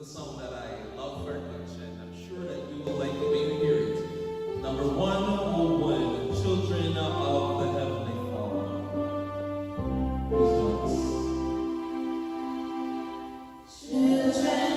a song that I love very much, and I'm sure that you will like it when you hear it. Number 101, Children of the Heavenly Father. These ones. Still tis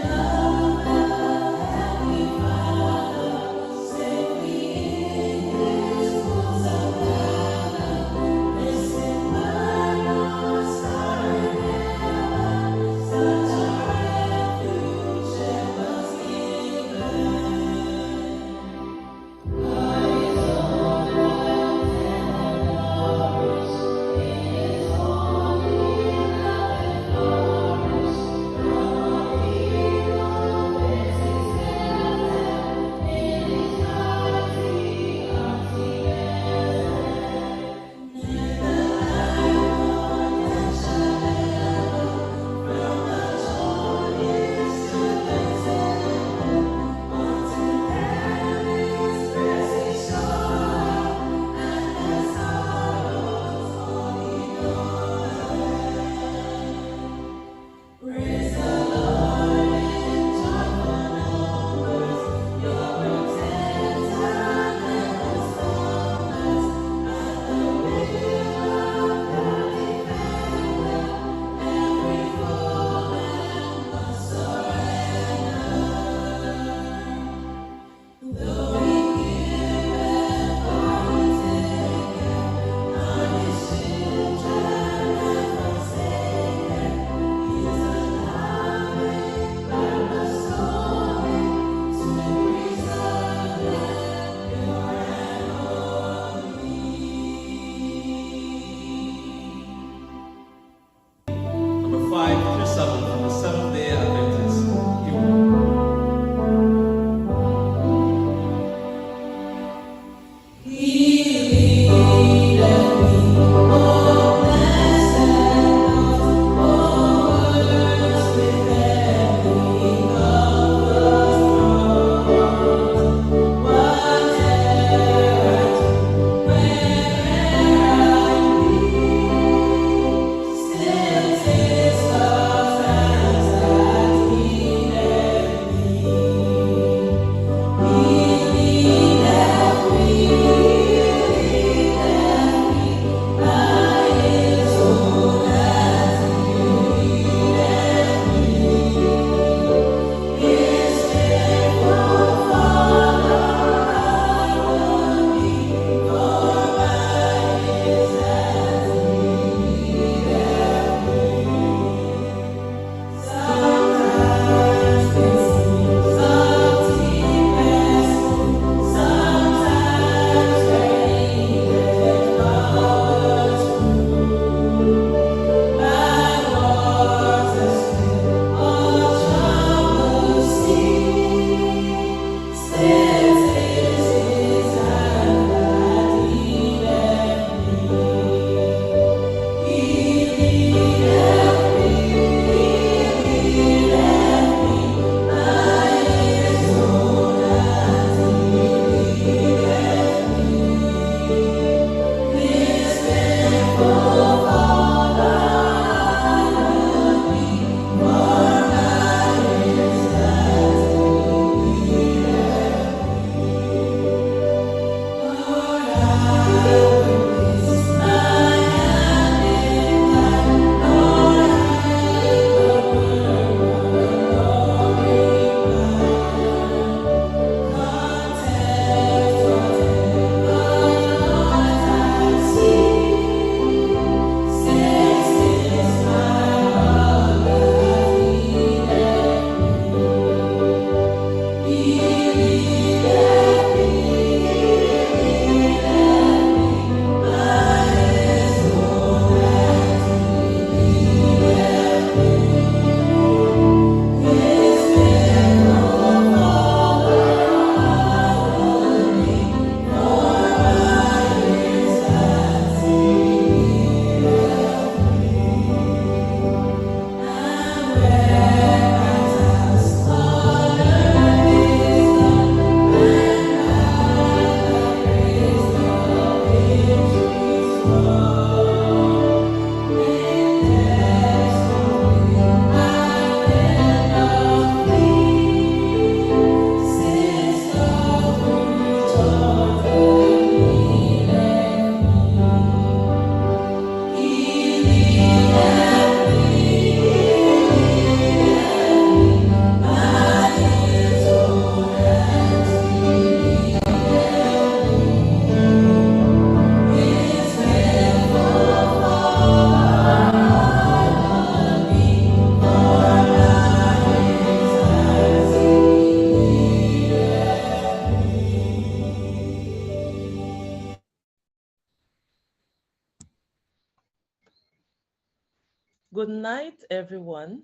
Good night, everyone,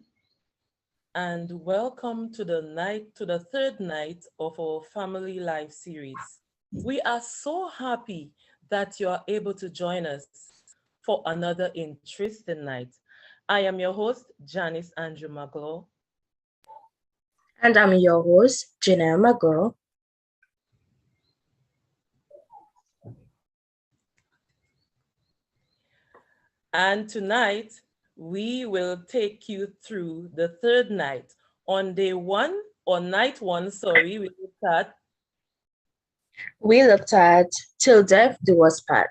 and welcome to the third night of our Family Life series. We are so happy that you are able to join us for another interesting night. I am your host, Janice Andrew Maglow, And I'm your host, Janelle McGraw. and tonight we will take you through the third night. On day one, or night one, sorry, we will start. We looked at Till Death Do Us Part.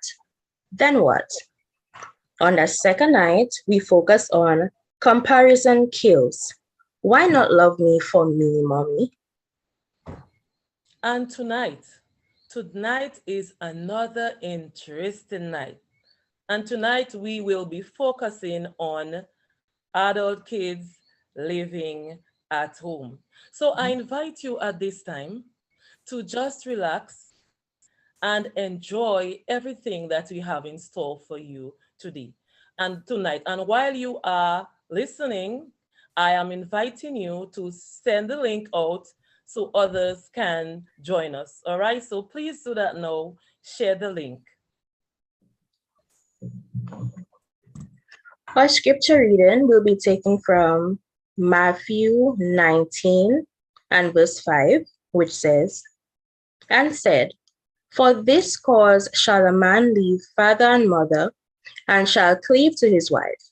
Then what? On the second night, we focused on Comparison Kills. Why not love me for me, mommy? And tonight is another interesting night. And tonight we will be focusing on adult kids living at home. So I invite you at this time to just relax and enjoy everything that we have in store for you today and tonight. And while you are listening, I am inviting you to send the link out so others can join us. All right, so please do that now. Share the link. Our scripture reading will be taken from Matthew 19 and verse 5, which says, And said, For this cause shall a man leave father and mother, and shall cleave to his wife,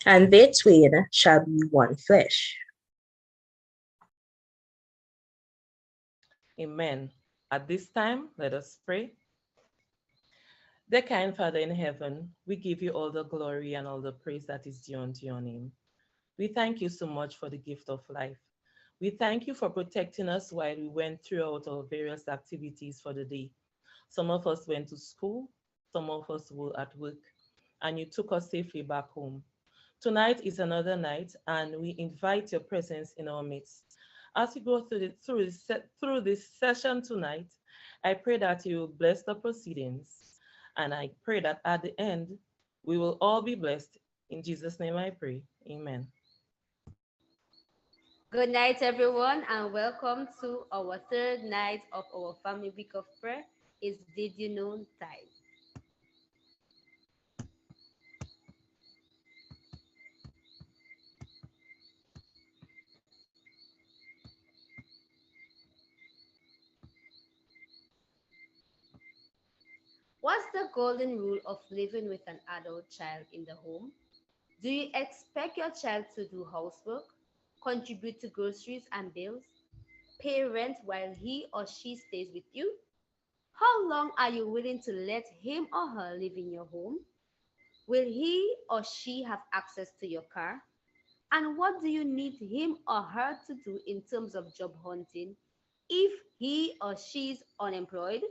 and they twain shall be one flesh. Amen. At this time, let us pray. Dear kind Father in heaven, we give you all the glory and all the praise that is due unto your name. We thank you so much for the gift of life. We thank you for protecting us while we went throughout our various activities for the day. Some of us went to school, some of us were at work, and you took us safely back home. Tonight is another night, and we invite your presence in our midst. As we go through this session tonight, I pray that you will bless the proceedings, and I pray that at the end, we will all be blessed. In Jesus' name I pray. Amen. Good night, everyone, and welcome to our third night of our family week of prayer. It's Did You Know time. What's the golden rule of living with an adult child in the home? Do you expect your child to do housework, contribute to groceries and bills, pay rent while he or she stays with you? How long are you willing to let him or her live in your home? Will he or she have access to your car? And what do you need him or her to do in terms of job hunting if he or she is unemployed?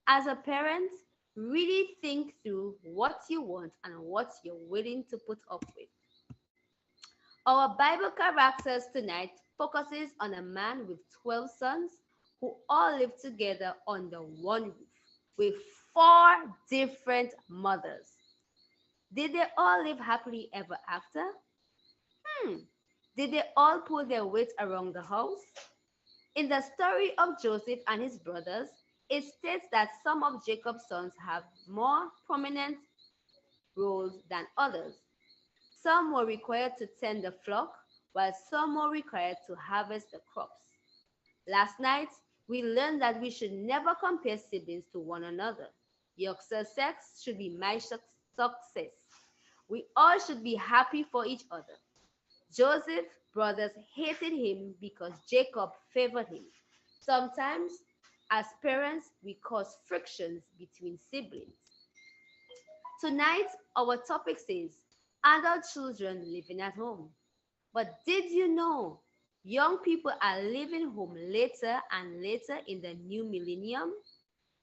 As a parent, really think through what you want and what you're willing to put up with. Our Bible characters tonight focuses on a man with 12 sons who all live together under one roof with four different mothers. Did they all live happily ever after? Hmm. Did they all pull their weight around the house? In the story of Joseph and his brothers, it states that some of Jacob's sons have more prominent roles than others. Some were required to tend the flock, while some were required to harvest the crops. Last night, we learned that we should never compare siblings to one another. Your success should be my success. We all should be happy for each other. Joseph's brothers hated him because Jacob favored him. Sometimes, as parents, we cause frictions between siblings. Tonight, our topic says adult children living at home. But did you know young people are leaving home later and later in the new millennium?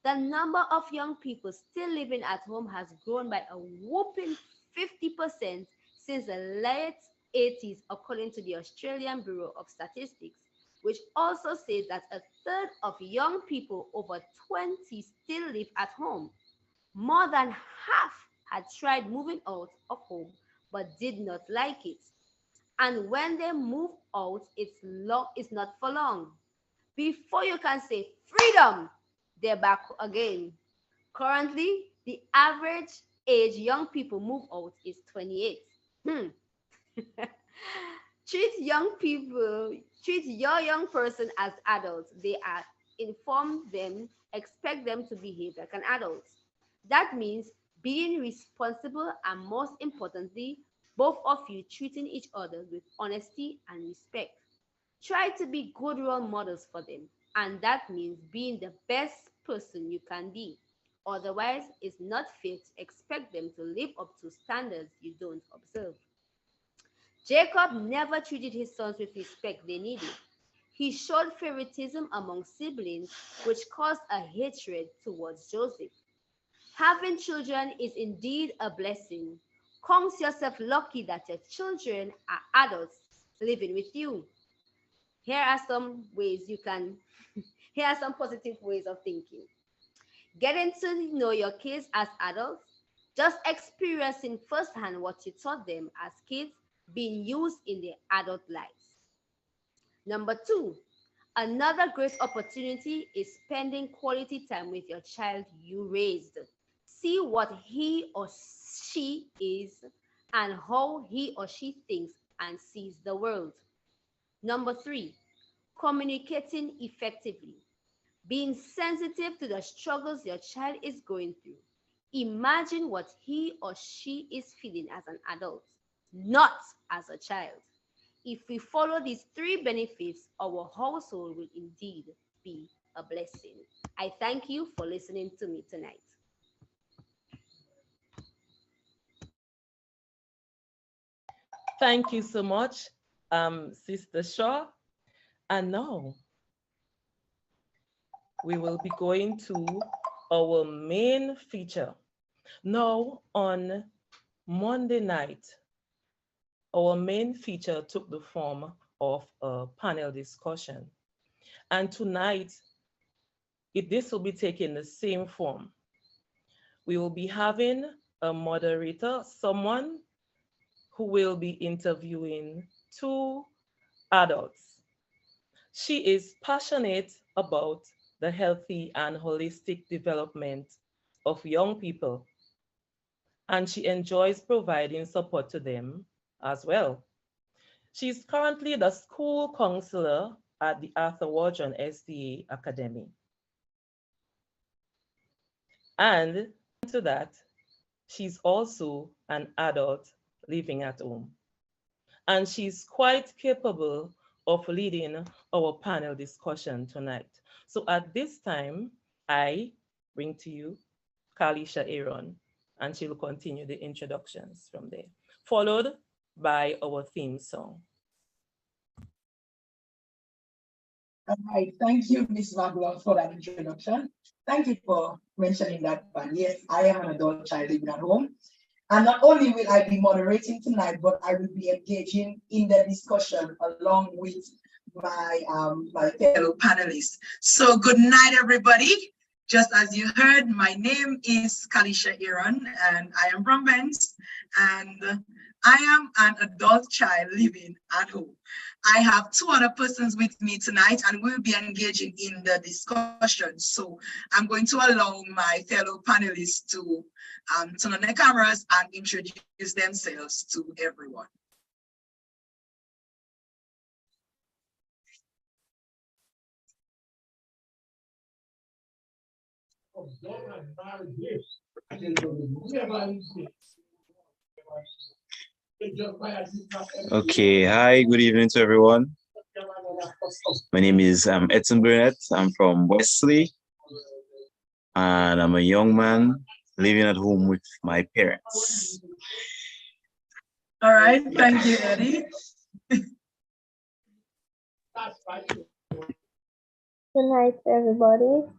The number of young people still living at home has grown by a whopping 50% since the late 80s, according to the Australian Bureau of Statistics, which also says that a third of young people over 20 still live at home. More than half had tried moving out of home but did not like it. And when they move out, it's not for long. Before you can say freedom, they're back again. Currently, the average age young people move out is 28. Hmm. treat young people, treat your young person as adults. They are inform them, expect them to behave like an adult. That means being responsible and most importantly, both of you treating each other with honesty and respect. Try to be good role models for them, and that means being the best person you can be. Otherwise, it's not fair to expect them to live up to standards you don't observe. Jacob never treated his sons with respect they needed. He showed favoritism among siblings, which caused a hatred towards Joseph. Having children is indeed a blessing. Count yourself lucky that your children are adults living with you. Here are some ways you can, here are some positive ways of thinking. Getting to know your kids as adults, just experiencing firsthand what you taught them as kids being used in their adult lives. Number two, another great opportunity is spending quality time with your child you raised. See what he or she is and how he or she thinks and sees the world. Number three, communicating effectively. Being sensitive to the struggles your child is going through. Imagine what he or she is feeling as an adult, not as a child. If we follow these three benefits, our household will indeed be a blessing. I thank you for listening to me tonight. Thank you so much, Sister Shaw. And now we will be going to our main feature. Now, on Monday night, our main feature took the form of a panel discussion. And tonight, this will be taking the same form. We will be having a moderator, someone who will be interviewing two adults. She is passionate about the healthy and holistic development of young people, and she enjoys providing support to them as well. She's currently the school counselor at the Arthur Wardron SDA Academy. And to that, she's also an adult living at home. And she's quite capable of leading our panel discussion tonight. So at this time, I bring to you Kalisha Aaron, and she'll continue the introductions from there, followed by our theme song. All right, thank you, Ms. Maglon, for that introduction. Thank you for mentioning that one. Yes, I am an adult child living at home. And not only will I be moderating tonight, but I will be engaging in the discussion along with my fellow panelists. So good night, everybody. Just as you heard, my name is Kalisha Aaron, and I am from Benz, and I am an adult child living at home. I have two other persons with me tonight, and we'll be engaging in the discussion. So I'm going to allow my fellow panelists to turn on their cameras and introduce themselves to everyone. Okay, hi, good evening to everyone. My name is Edson Burnett. I'm from Wesley, and I'm a young man living at home with my parents. All right, thank you, Eddie. Good night, everybody.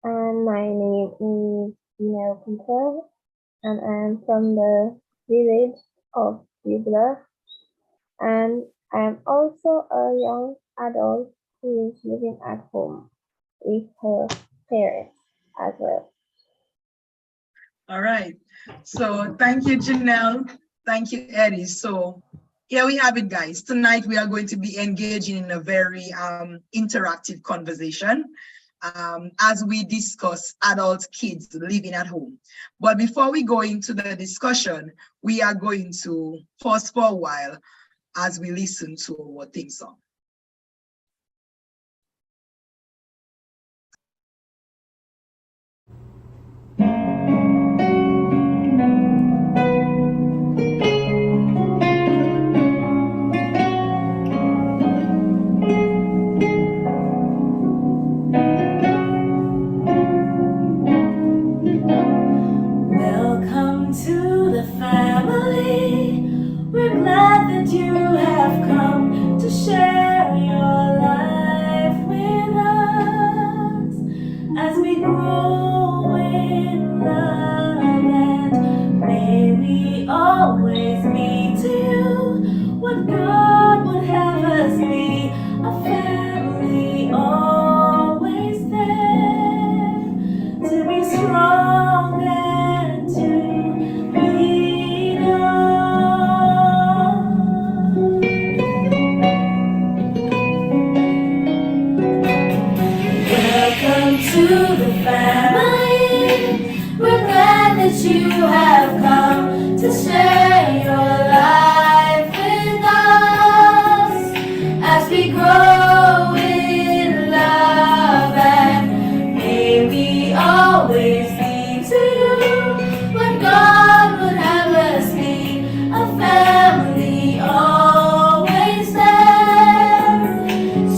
And my name is Nell Peter, and I'm from the village of Bugler. And I'm also a young adult who is living at home with her parents as well. All right, so thank you, Janelle. Thank you, Eddie. So here we have it, guys. Tonight we are going to be engaging in a very interactive conversation as we discuss adult kids living at home. But before we go into the discussion, we are going to pause for a while as we listen to our theme song. Welcome to the family. We're glad that you have come to share your life with us as we grow in love, and may we always be to you what God would have us be, a family always there to be strong and to lead on. Welcome to the family. We're glad that you have come to share your life with us as we grow in love, and may we always be to you what God would have us be, a family always there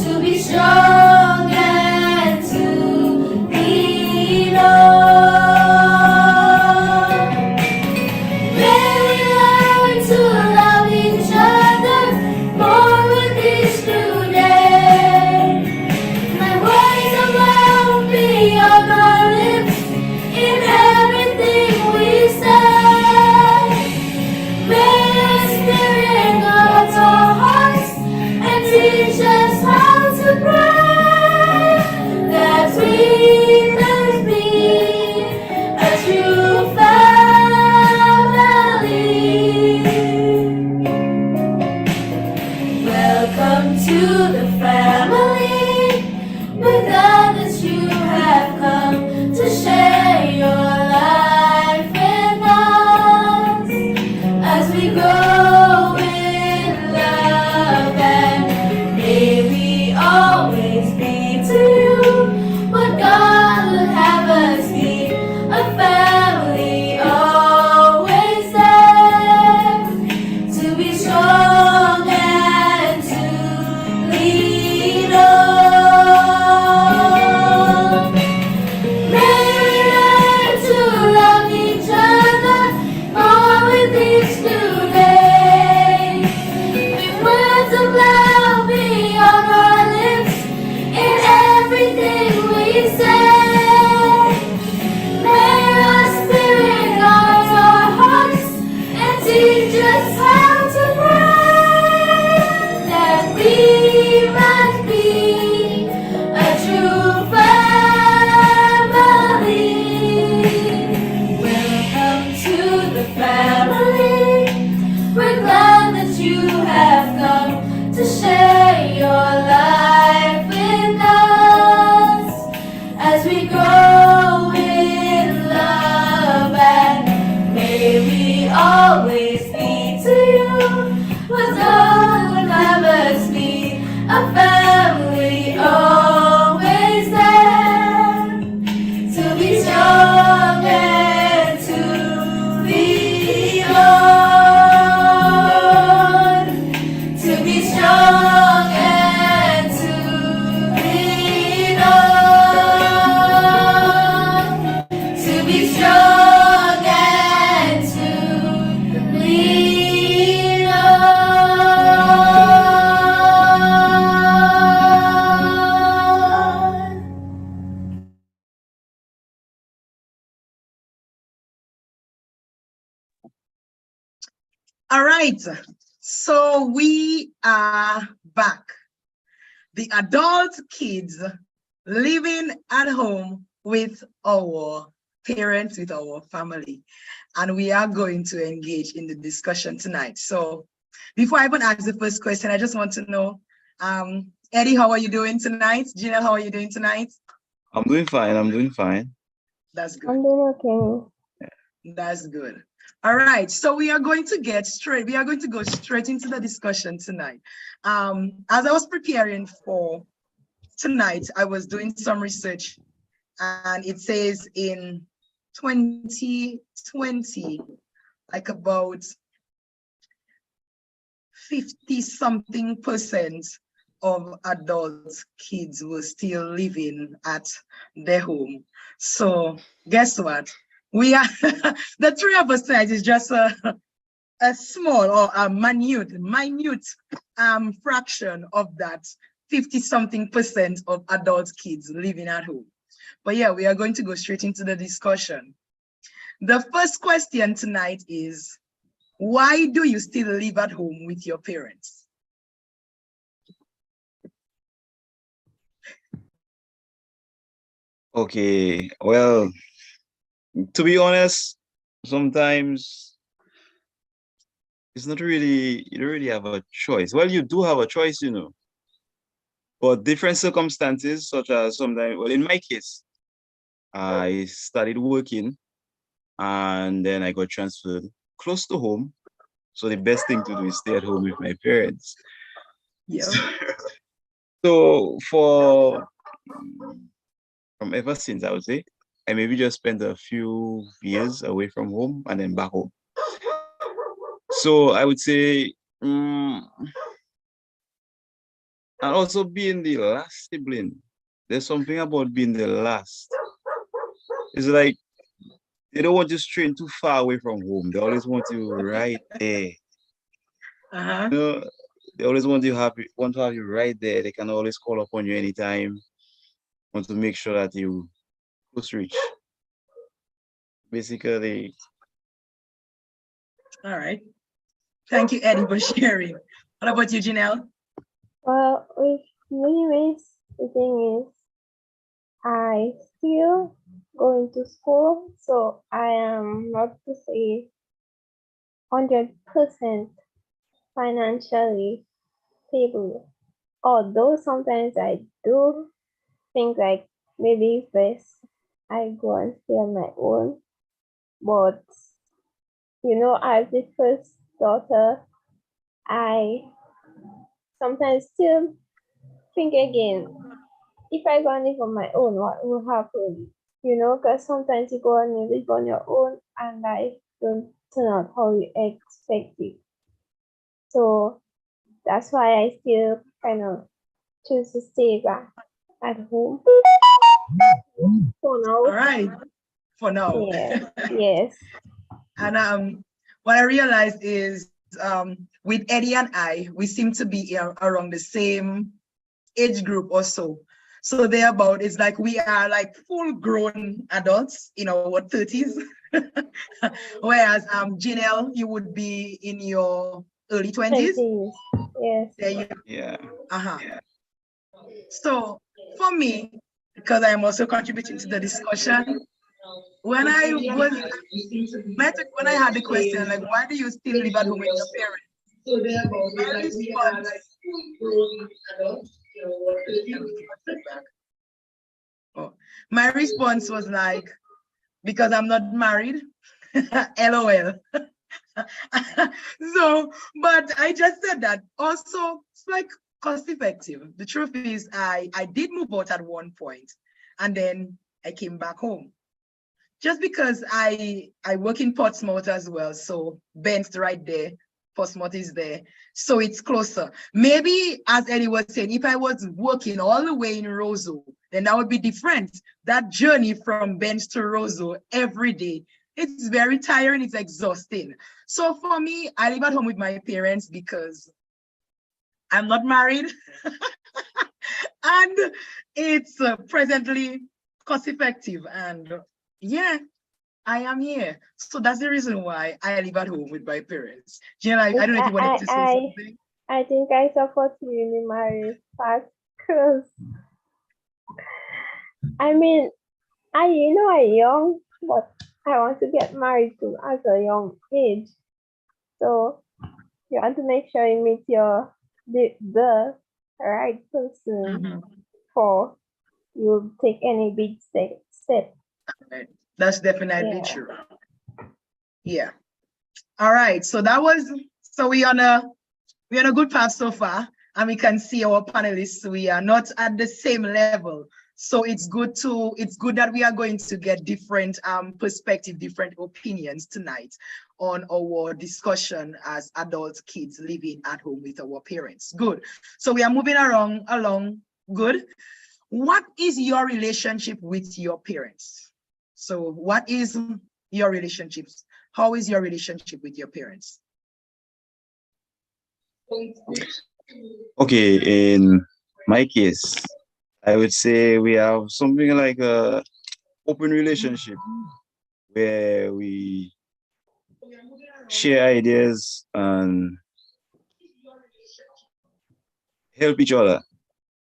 to be strong and to lean on. May we learn to love each other more with each new day. My words of love be on our lips in everything we say. May your spirit guard our hearts and teach us how to pray, that we may be a true family. Welcome to the family. We're glad that you have come to share your life with us as we grow in love, and may we always be to you what God would have us be, a family always there to be strong and to lead on. May we learn to love each other more with each new day. May words of love be on our lips in everything we say. May your spirit guard our hearts and teach us how to pray, that we might be a true family. Welcome to the family. We're glad that you have come to share your life with us as we grow in love, and may we always be to you what God would have us be, a family always there to be strong and to lean on, to be strong and to lean on, to be strong and to lean on. All right, so we are back. The adult kids living at home with our parents, with our family. And we are going to engage in the discussion tonight. So before I even ask the first question, I just want to know, Eddie, how are you doing tonight? Gina, how are you doing tonight? I'm doing fine. I'm doing fine. That's good. I'm doing okay. That's good. All right, so we are going to go straight into the discussion tonight. As I was preparing for tonight, I was doing some research, and it says in 2020, like about 50-something% of adult kids were still living at their home. So guess what? We are the three of us tonight is just a small or a minute fraction of that 50-something% of adult kids living at home. But yeah, we are going to go straight into the discussion. The first question tonight is, why do you still live at home with your parents? Okay, well, to be honest, sometimes it's not really, you don't really have a choice. Well, you do have a choice, but different circumstances, such as sometimes, well, in my case, I started working and then I got transferred close to home. So the best thing to do is stay at home with my parents. Yeah. So from ever since, I would say, I maybe just spent a few years away from home and then back home. So I would say, and also being the last sibling, there's something about being the last. It's like they don't want you straying too far away from home. They always want you right there. Uh-huh. They always want to have you right there. They can always call upon you anytime. Want to make sure that you close reach. Basically. All right. Thank you, Eddie, for sharing. What about you, Janelle? Well, with me, the thing is, I still going to school, so I am not to say 100% financially stable. Although sometimes I do think like maybe first I go and stay on my own, but as the first daughter, I sometimes still think again, if I go and live on my own, what will happen? Because sometimes you go and you live on your own and life don't turn out how you expect it. So that's why I still kind of choose to stay back at home. For now. All right. For now. Yeah. Yes. And what I realized is with Eddie and I, we seem to be around the same age group or so. So it's like we are like full-grown adults in our 30s. Whereas Janelle, you would be in your early 20s. Yes. There you Yeah. uh-huh. So for me, because I am also contributing to the discussion, when I had the question, like, why do you still live at home with your parents? My response was like, because I'm not married. LOL. So, but I just said that also it's like cost effective. The truth is I did move out at one point and then I came back home. Just because I work in Portsmouth as well. So Ben's right there. Portsmouth is there. So it's closer. Maybe as Eddie was saying, if I was working all the way in Roseau, then that would be different. That journey from Ben's to Roseau every day, it's very tiring, it's exhausting. So for me, I live at home with my parents because I'm not married. And it's presently cost effective. And yeah, I am here. So that's the reason why I live at home with my parents. Jenna, I don't know if you wanted to say something. I think I support you in the marriage part because I mean, I'm young but I want to get married too at a young age. So you want to make sure you meet the right person Mhm. for you take any big step. Right. That's definitely Yeah. true. Yeah. All right. So that was so we're on a good path so far, and we can see our panelists. We are not at the same level, so it's good that we are going to get different perspective, different opinions tonight on our discussion as adult kids living at home with our parents. Good. So we are moving along. Good. What is your relationship with your parents? So what is your relationships? How is your relationship with your parents? Okay, in my case, I would say we have something like a open relationship where we share ideas and help each other.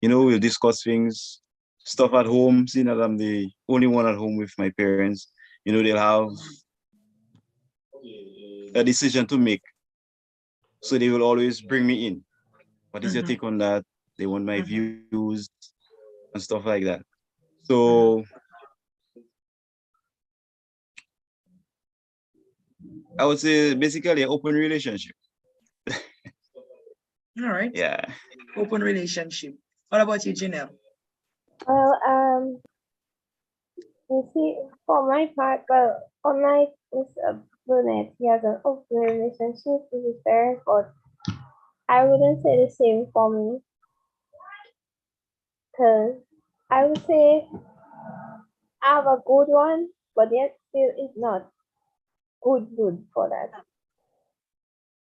You know, we'll discuss things, stuff at home, seeing that I'm the only one at home with my parents. You know, they'll have a decision to make. So they will always bring me in. What is your take on that? They want my views and stuff like that. So I would say basically an open relationship. All right. Yeah. Open relationship. What about you, Janelle? Well, you see, for my part, well, unlike Mr. Burnett, he has an open relationship with his parents, but I wouldn't say the same for me, because I would say I have a good one, but yet still it's not good for that,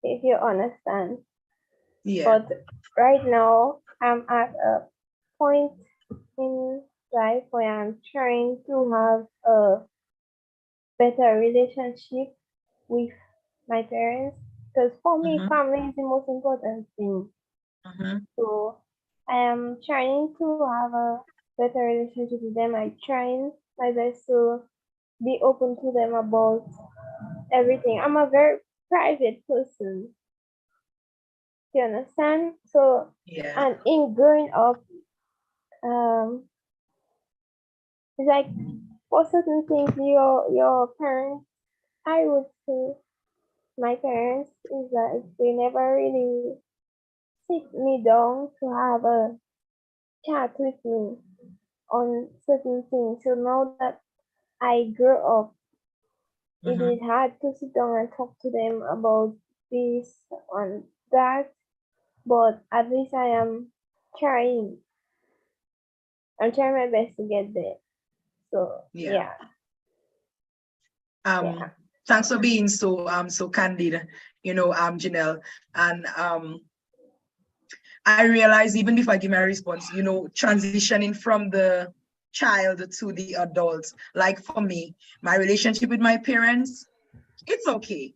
if you understand. Yeah. But right now, I'm at a point in life where I'm trying to have a better relationship with my parents, because for me, family is the most important thing. So I am trying to have a better relationship with them. I trying my best to be open to them about everything. I'm a very private person. You understand? So Yeah. and in growing up, um, it's like for certain things, your parents, I would say, my parents is like they never really sit me down to have a chat with me on certain things. So now that I grew up, it is hard to sit down and talk to them about this and that, but at least I am trying. I'm trying my best to get there. So Yeah. yeah. Thanks for being so candid, Janelle. And I realize even before I give my response, transitioning from the child to the adult, like for me, my relationship with my parents, it's okay.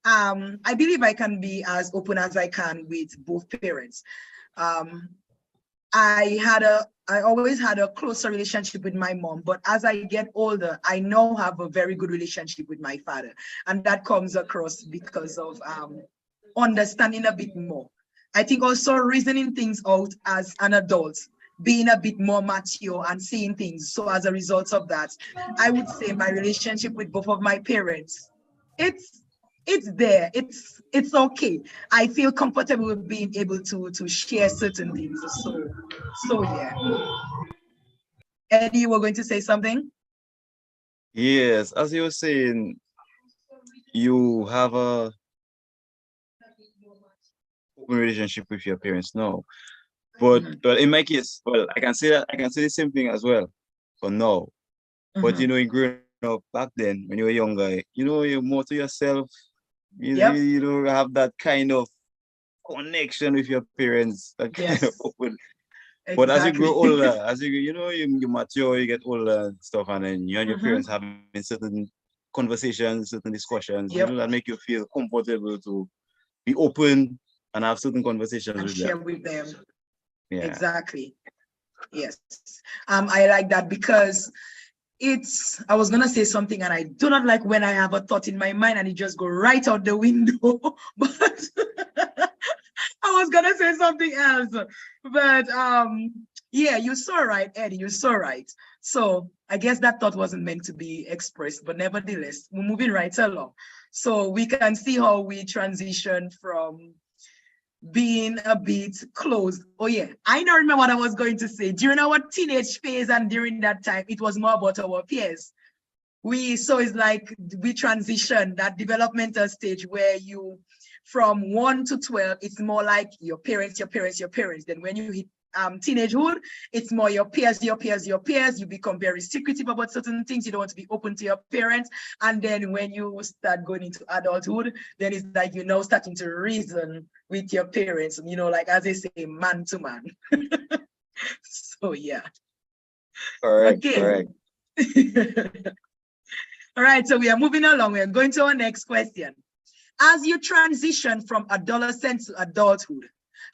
I believe I can be as open as I can with both parents. I always had a closer relationship with my mom, but as I get older, I now have a very good relationship with my father. And that comes across because of understanding a bit more. I think also reasoning things out as an adult, being a bit more mature and seeing things. So as a result of that, I would say my relationship with both of my parents, it's there. It's okay. I feel comfortable with being able to share certain things. So yeah. Eddie, you were going to say something? Yes, as you were saying, you have a open relationship with your parents now. But in my case, well, I can say the same thing as well for now. But in growing up back then when you were younger, you're more to yourself. You don't have that kind of connection with your parents, that kind of open. But as you grow older, as you mature, you get older and stuff, and then you and your parents having certain conversations, certain discussions, that make you feel comfortable to be open and have certain conversations and with share them. with them. Yeah. Exactly. Yes. I like that because I was gonna say something, and I do not like when I have a thought in my mind and it just go right out the window. But I was gonna say something else. But yeah, you're so right, Eddie. You're so right. So I guess that thought wasn't meant to be expressed, but nevertheless, we're moving right along. So we can see how we transition from being a bit closed. Oh yeah, I now remember what I was going to say. During our teenage phase and during that time, it was more about our peers. So it's like we transition that developmental stage where you from 1 to 12, it's more like your parents, your parents, your parents. Then when you hit teenagehood, it's more your peers, your peers, your peers. You become very secretive about certain things. You don't want to be open to your parents. And then when you start going into adulthood, then it's like you're now starting to reason with your parents, like as they say, man to man. So yeah. Correct, Okay. correct. All right, so we are moving along. We are going to our next question. As you transition from adolescence to adulthood,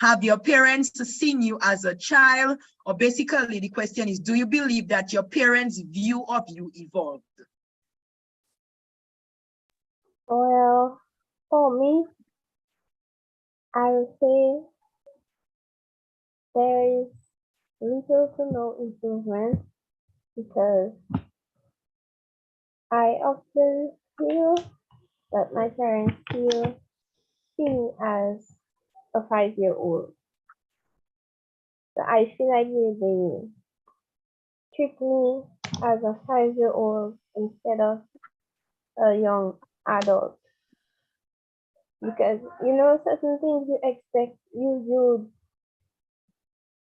have your parents seen you as a child? Or basically the question is, do you believe that your parents' view of you evolved? Well, for me, I would say there is little to no improvement because I often feel that my parents see me as a 5-year-old. So I feel like they treat me as a 5-year-old instead of a young adult. Because certain things you expect you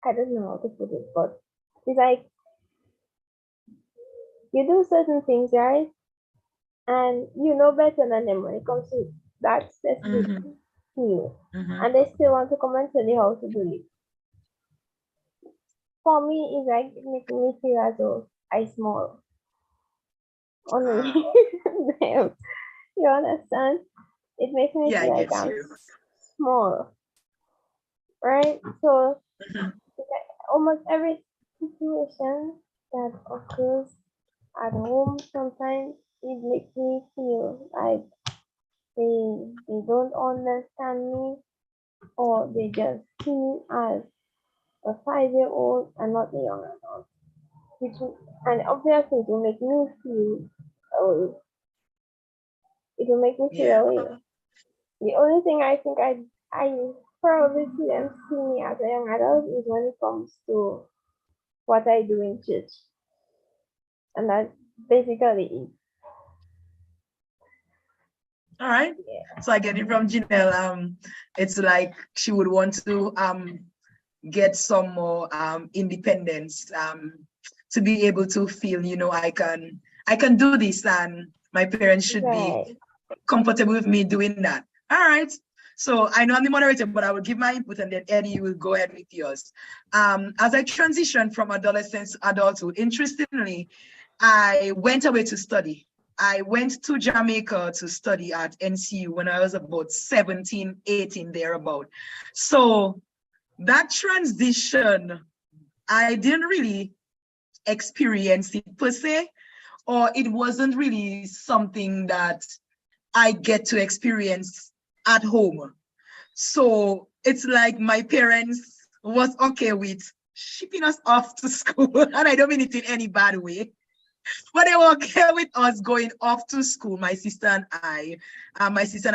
I don't know how to put it, but it's like you do certain things, right? And you know better than them when it comes to that specific field. And they still want to come and tell you how to do it. For me, it's like making me feel as though I small. Only them. You understand? It makes me Yeah, feel I like get I'm you. small. Right? So it's like almost every situation that occurs at home sometimes it makes me feel like they don't understand me or they just see me as a 5-year-old and not a young adult. And obviously it will make me feel away. It will make me feel Yeah. away. The only thing I think I probably see them see me as a young adult is when it comes to what I do in church. And that's basically it. All right. Yeah. So I get it from Janelle. It's like she would want to get some more independence to be able to feel, I can do this, and my parents should be Right. comfortable with me doing that. All right. So I know I'm the moderator, but I will give my input and then Eddie, you will go ahead with yours. As I transitioned from adolescence to adulthood, interestingly, I went away to study. I went to Jamaica to study at NCU when I was about 17, 18, thereabout. So that transition, I didn't really experience it per se, or it wasn't really something that I get to experience at home. So it's like my parents was okay with shipping us off to school, and I don't mean it in any bad way, but they were okay with us going off to school. My sister and I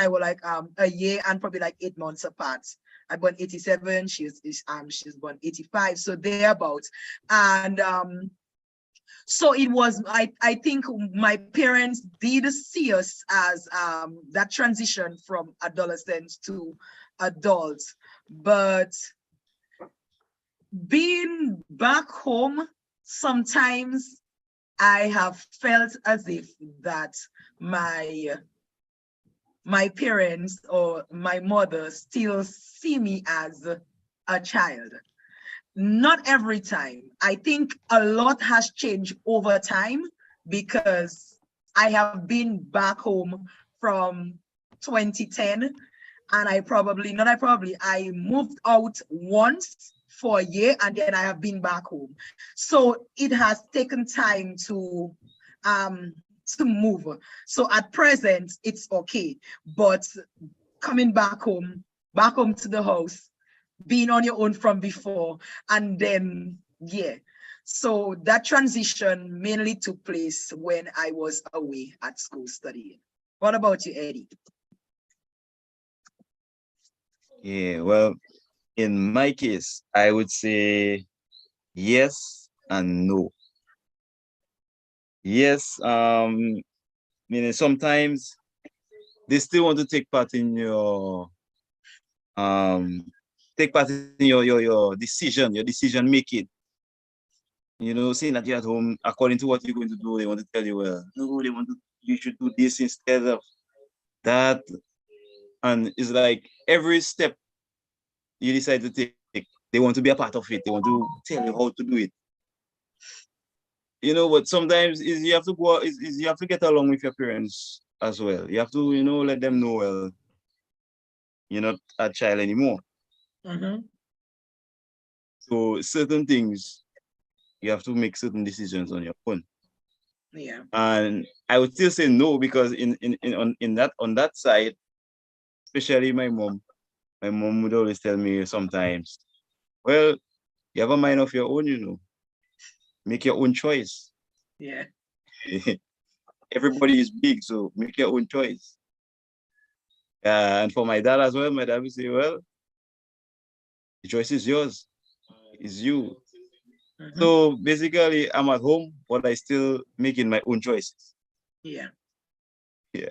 were like a year and probably like 8 months apart. I born 87, she's born 85, so thereabouts. And so it was, I think my parents did see us as that transition from adolescents to adults. But being back home, sometimes I have felt as if that my parents or my mother still see me as a child. Not every time. I think a lot has changed over time because I have been back home from 2010, and I moved out once for a year, and then I have been back home. So it has taken time to move. So at present, it's okay. But coming back home to the house, being on your own from before, and then, yeah. So that transition mainly took place when I was away at school studying. What about you, Eddie? Yeah, well, in my case, I would say yes and no. Yes, meaning sometimes they still want to take part in your decision making. You know, seeing that you're at home, according to what you're going to do, they want to tell you, well, no, you should do this instead of that. And it's like every step you decide to take, they want to be a part of it. They want to tell you how to do it. You know, but sometimes is you have to you have to get along with your parents as well. You have to, let them know, well, you're not a child anymore. So certain things, you have to make certain decisions on your own. Yeah. And I would still say no, because on that side, especially my mom would always tell me sometimes, well, you have a mind of your own, make your own choice. Yeah. Everybody is big, so make your own choice. And for my dad as well, my dad would say, well, the choice is yours. It's you. So basically, I'm at home, but I still making my own choices. Yeah. Yeah.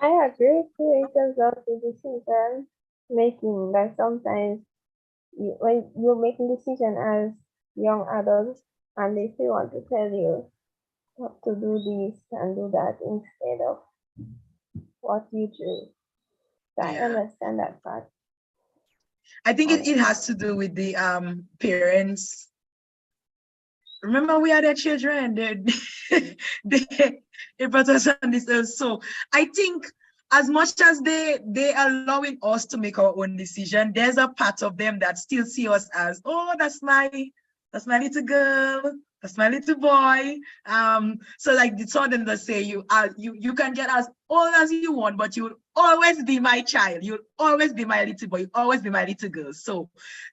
I agree too in terms of the decision making. Like sometimes when you're making decision as young adults and they still want to tell you what to do this and do that instead of what you choose. So I Yeah. understand that part. I think it has to do with the parents. Remember, we are their children. They brought us on this earth. So I think as much as they allowing us to make our own decision, there's a part of them that still see us as, oh, that's my little girl, that's my little boy. So like the son them that say you can get as old as you want, but you'll always be my child. You'll always be my little boy. You'll always be my little girl. So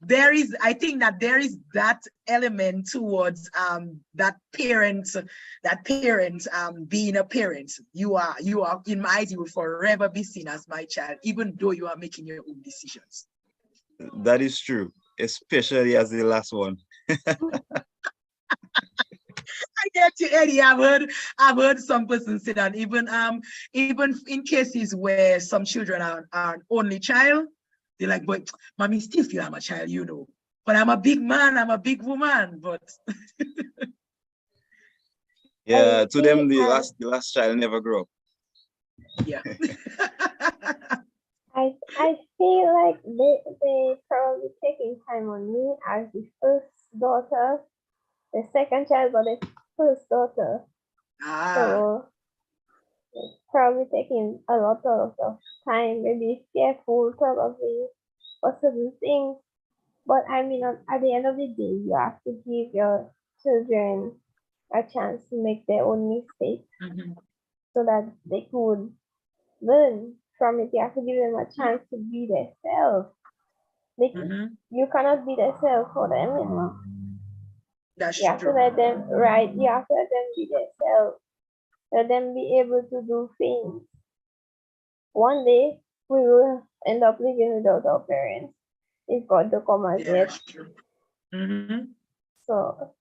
I think that there is that element towards that parent being a parent. You are in my eyes, you will forever be seen as my child, even though you are making your own decisions. That is true, especially as the last one. I get you, Eddie. I've heard some persons say that even in cases where some children are an only child, they're like, but mommy still feel I'm a child. But I'm a big man, I'm a big woman. But yeah, to them the last child never grew up. Yeah. I feel like they probably taking time on me as the first daughter, the second child, but the first daughter. So it's probably taking a lot of time, maybe careful, probably for certain things. But I mean, at the end of the day, you have to give your children a chance to make their own mistakes so that they could learn from it. You have to give them a chance to be themselves. You cannot be themselves for them, That's you have to let them you have to let them be themselves. Let them be able to do things. One day we will end up living without our parents if God don't come as yet. So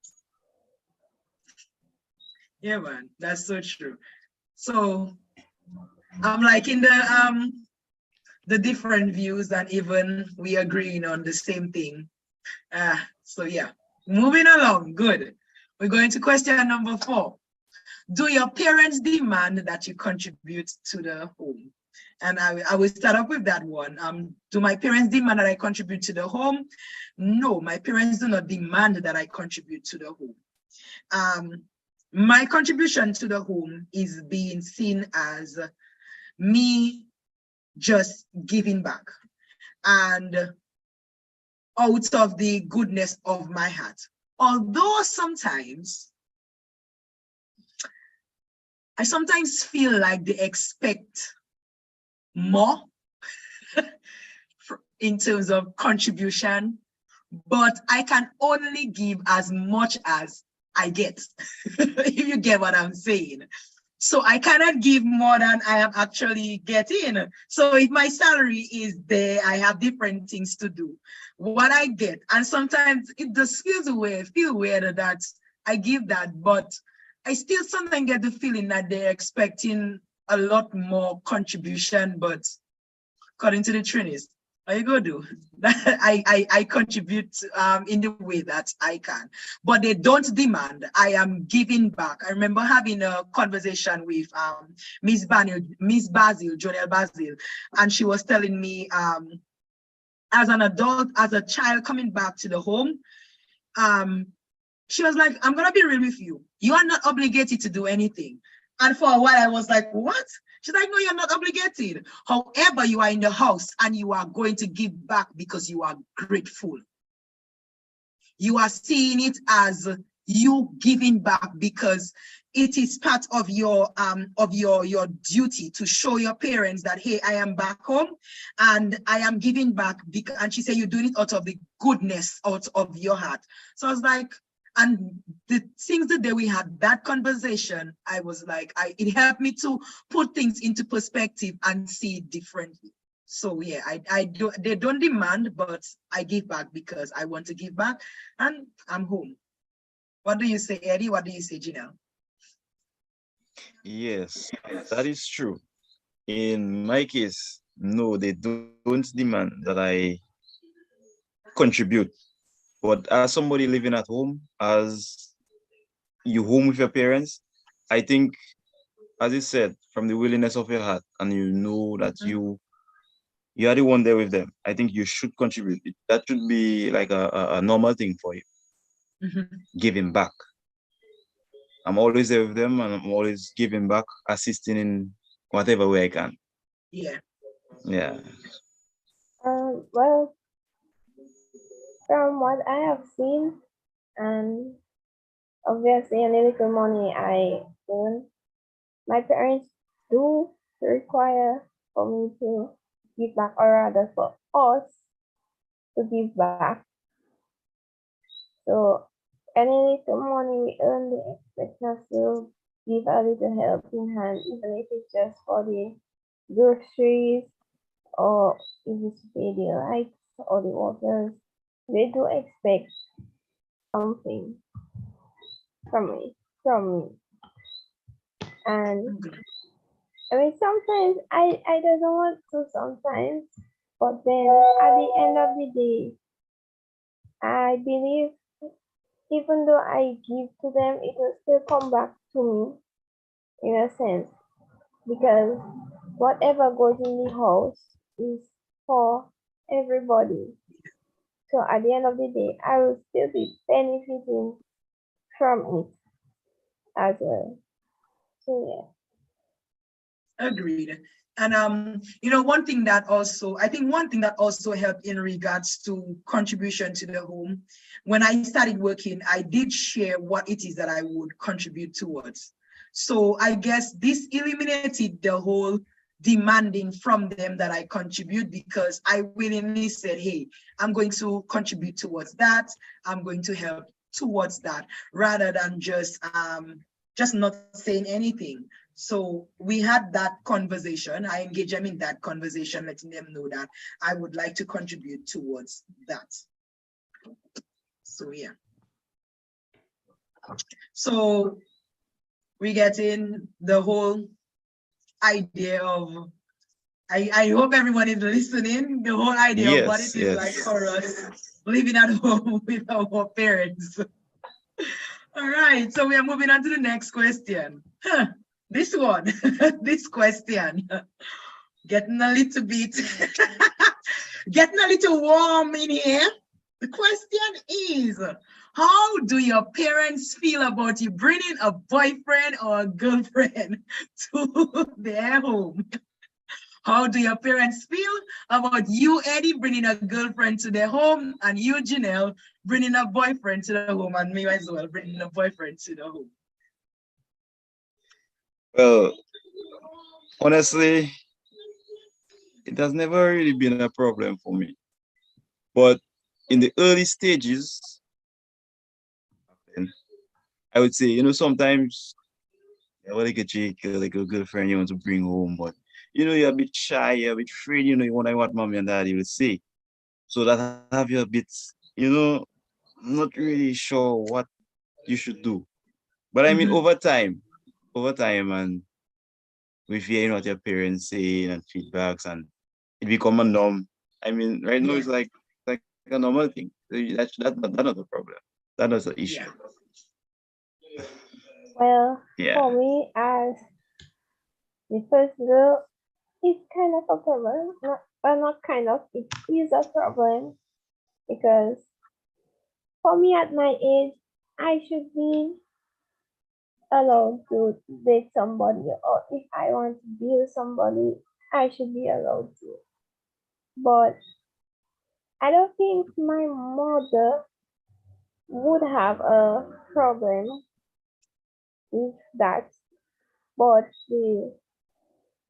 yeah, man, that's so true. So I'm liking the different views, and even we agreeing on the same thing. So yeah, moving along. Good. We're going to question number 4. Do your parents demand that you contribute to the home? And I will start up with that one. Do my parents demand that I contribute to the home? No, my parents do not demand that I contribute to the home. My contribution to the home is being seen as me just giving back. And out of the goodness of my heart. Although sometimes, I sometimes feel like they expect more in terms of contribution, but I can only give as much as I get, if you get what I'm saying. So I cannot give more than I am actually getting. So if my salary is there, I have different things to do. What I get, and sometimes it just feel weird that I give that, but I still sometimes get the feeling that they're expecting a lot more contribution, but according to the trainees, I go do I contribute in the way that I can, but they don't demand. I am giving back. I remember having a conversation with Miss Basil, Jonelle Basil, and she was telling me as an adult, as a child coming back to the home, she was like, I'm gonna be real with you. You are not obligated to do anything. And for a while I was like, what? She's like, no, you're not obligated. However, you are in the house and you are going to give back because you are grateful. You are seeing it as you giving back because it is part of your duty to show your parents that, hey, I am back home and I am giving back. And she said, you're doing it out of the goodness out of your heart. So I was like, and the things that day we had that conversation, I was like, it helped me to put things into perspective and see it differently. So yeah, they don't demand, but I give back because I want to give back, and I'm home. What do you say, Eddie? What do you say, Janelle? Yes, that is true. In my case, no, they don't demand that I contribute. But as somebody living at home, as you home with your parents, I think, as you said, from the willingness of your heart, and you know that you are the one there with them, I think you should contribute. That should be like a normal thing for you, giving back. I'm always there with them, and I'm always giving back, assisting in whatever way I can. Yeah. Yeah. Well, from what I have seen, and obviously any little money I earn, my parents do require for me to give back, or rather for us to give back. So any little money we earn, they expect us to give a little helping hand, even if it's just for the groceries or if it's to pay the lights or the waters. They do expect something from me. And I mean, sometimes I don't want to sometimes, but then at the end of the day, I believe even though I give to them, it will still come back to me in a sense, because whatever goes in the house is for everybody. So at the end of the day, I will still be benefiting from it as well. So Agreed. And one thing that also, I think one thing that also helped in regards to contribution to the home, when I started working, I did share what it is that I would contribute towards. So I guess this eliminated the whole demanding from them that I contribute, because I willingly said, hey, I'm going to contribute towards that. I'm going to help towards that, rather than just not saying anything. So we had that conversation. I engaged them in that conversation, letting them know that I would like to contribute towards that. So yeah. So we get in the whole idea of, I hope everyone is listening, the whole idea of what it is like for us living at home with our parents. All right, so we are moving on to the next question. This one, this question, getting a little bit, getting a little warm in here. The question is, how do your parents feel about you bringing a boyfriend or a girlfriend to their home? How do your parents feel How about you, Eddie, bringing a girlfriend to the home, and you, Janelle, bringing a boyfriend to the home, and me as well, bringing a boyfriend to the home? Well, honestly, it has never really been a problem for me. But in the early stages, I would say, sometimes you have like a chick, like a girlfriend you want to bring home, but you're a bit shy, you're a bit afraid, you wonder what mommy and daddy will say. So that have you a bit, not really sure what you should do. But I mean, Mhm. over time, and with hearing what your parents say and feedbacks, and it become a norm. I mean, right now Yeah, it's like a normal thing. So that's not a problem. That was an issue. yeah. Well, Yeah. for me, as the first girl, it's kind of a problem. Not kind of, it is a problem because for me at my age, I should be allowed to date somebody, or if I want to be with somebody, I should be allowed to. But I don't think my mother would have a problem with that. But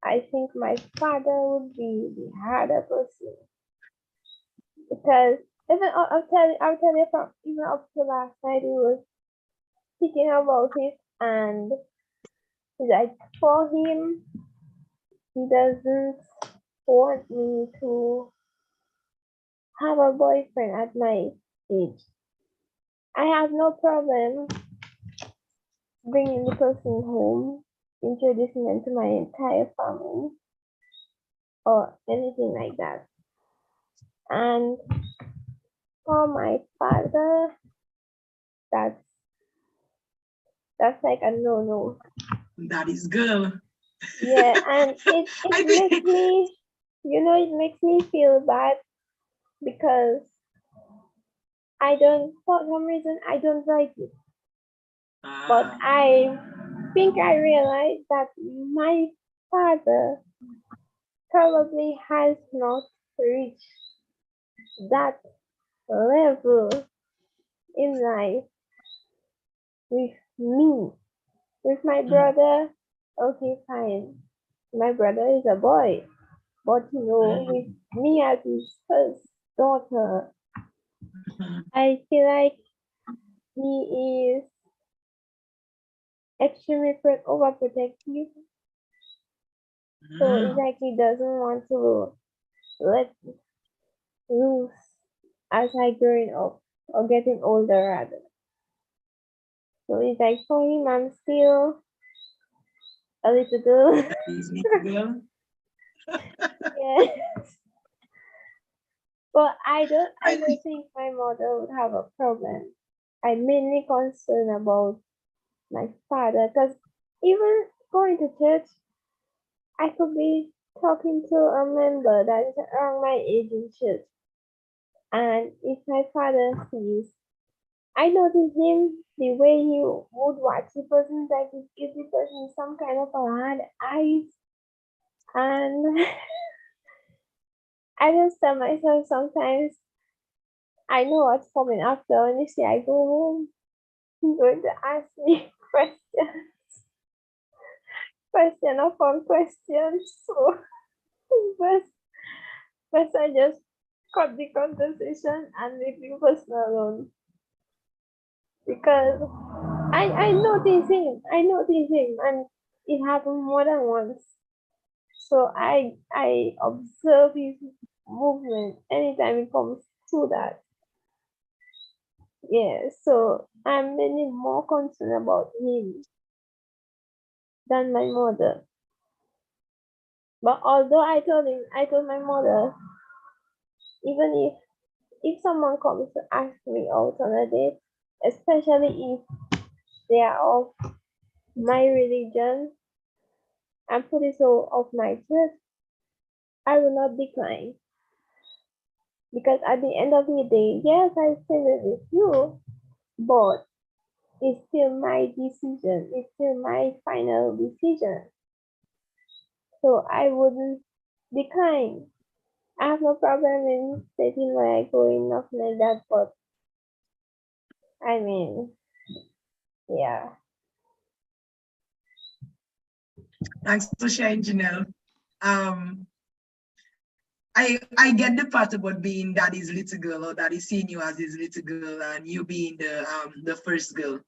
I think my father would be the harder person because even I'll tell you from even up to last night, he was thinking about it, and like for him, he doesn't want me to have a boyfriend at my age. I have no problem bringing the person home, introducing them to my entire family, or anything like that. And for my father, that's that's like a no. That is good. Yeah, and it I makes think. me, it makes me feel bad because for some reason, I don't like it. But Ah, I think I realized that my father probably has not reached that level in life with me. With my mm, brother, okay, fine. My brother is a boy, but with mm, me as his first daughter, mm, I feel like he is extremely overprotective. So it's mm. like he doesn't want to let loose as I growing up or getting older rather. So it's like for him, I'm still a little girl. That is me, girl. Yeah. But I I don't think. think my mother would have a problem. I'm mainly concerned about my father because even going to church, I could be talking to a member that is around my age in church. And if my father sees, I notice him the way he would watch the person, like he gives the person some kind of a hard eyes. And I just tell myself sometimes, I know what's coming after. When you see I go home, he's going to ask me question upon question. So best, best I just cut the conversation and leave the person alone. Because I notice him, and it happened more than once. So I observe his movement anytime it comes to that. Yeah, so I'm really more concerned about him than my mother. But although I told my mother, even if someone comes to ask me out on a date, especially if they are of my religion and put it so of my church, I will not decline. Because at the end of the day, yes, I still live with you, but it's still my decision. It's still my final decision. So I wouldn't decline. I have no problem in stating where I go in, nothing like that, but I mean, yeah. Thanks for sharing, Janelle. I get the part about being daddy's little girl or daddy seeing you as his little girl and you being the first girl.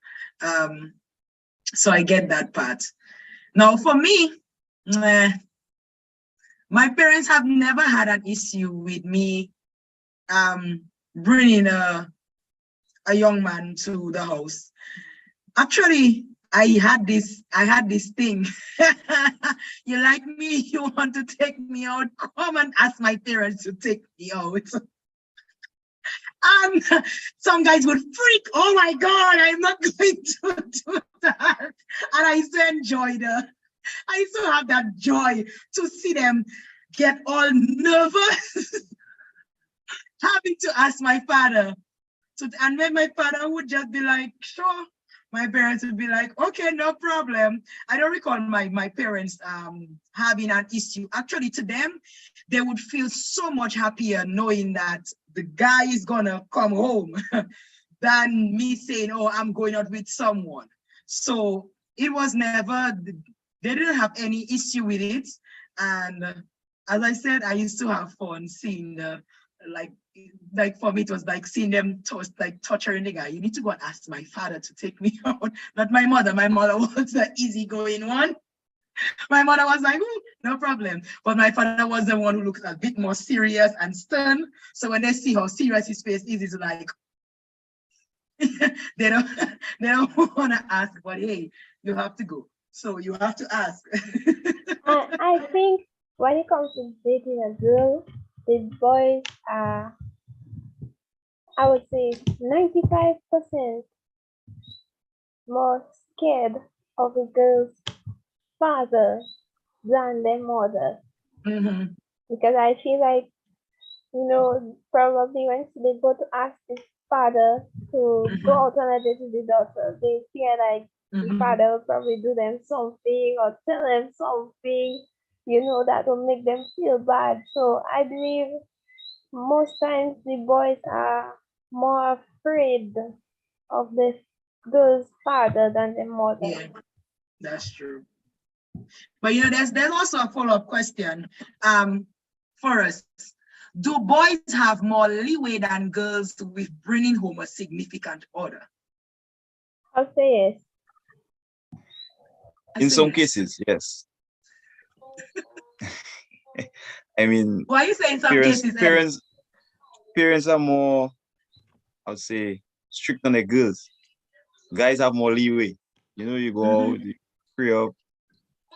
So I get that part. Now for me, my parents have never had an issue with me bringing a young man to the house. Actually, I had this thing. You like me, you want to take me out, come and ask my parents to take me out. And some guys would freak, oh my God, I'm not going to do that. And I used to enjoy I used to have that joy to see them get all nervous, having to ask my father. And then my father would just be like, sure. My parents would be like, okay, no problem. I don't recall my parents having an issue. Actually, to them, they would feel so much happier knowing that the guy is gonna come home than me saying, oh, I'm going out with someone. So it was never, they didn't have any issue with it. And as I said, I used to have fun seeing like for me, it was like seeing them torturing the guy. You need to go and ask my father to take me out, not my mother. My mother was the easygoing one. My mother was like, ooh, no problem. But my father was the one who looked a bit more serious and stern. So when they see how serious his face is, it's like, they don't want to ask, but hey, you have to go. So you have to ask. I think when it comes to dating a girl, the boys are, I would say, 95% more scared of a girl's father than their mother. Mm-hmm. Because I feel like, probably when they go to ask the father to go out on a date with the daughter, they feel like the father will probably do them something or tell them something, that will make them feel bad. So I believe most times the boys are more afraid of the girl's father than the mother. Yeah, that's true. But there's also a follow-up question for us. Do boys have more leeway than girls with bringing home a significant other? I'll say yes. In some cases, yes. I mean, why you say in some cases? Parents are more, I would say, strict on the girls. Guys have more leeway. You go out, you free up.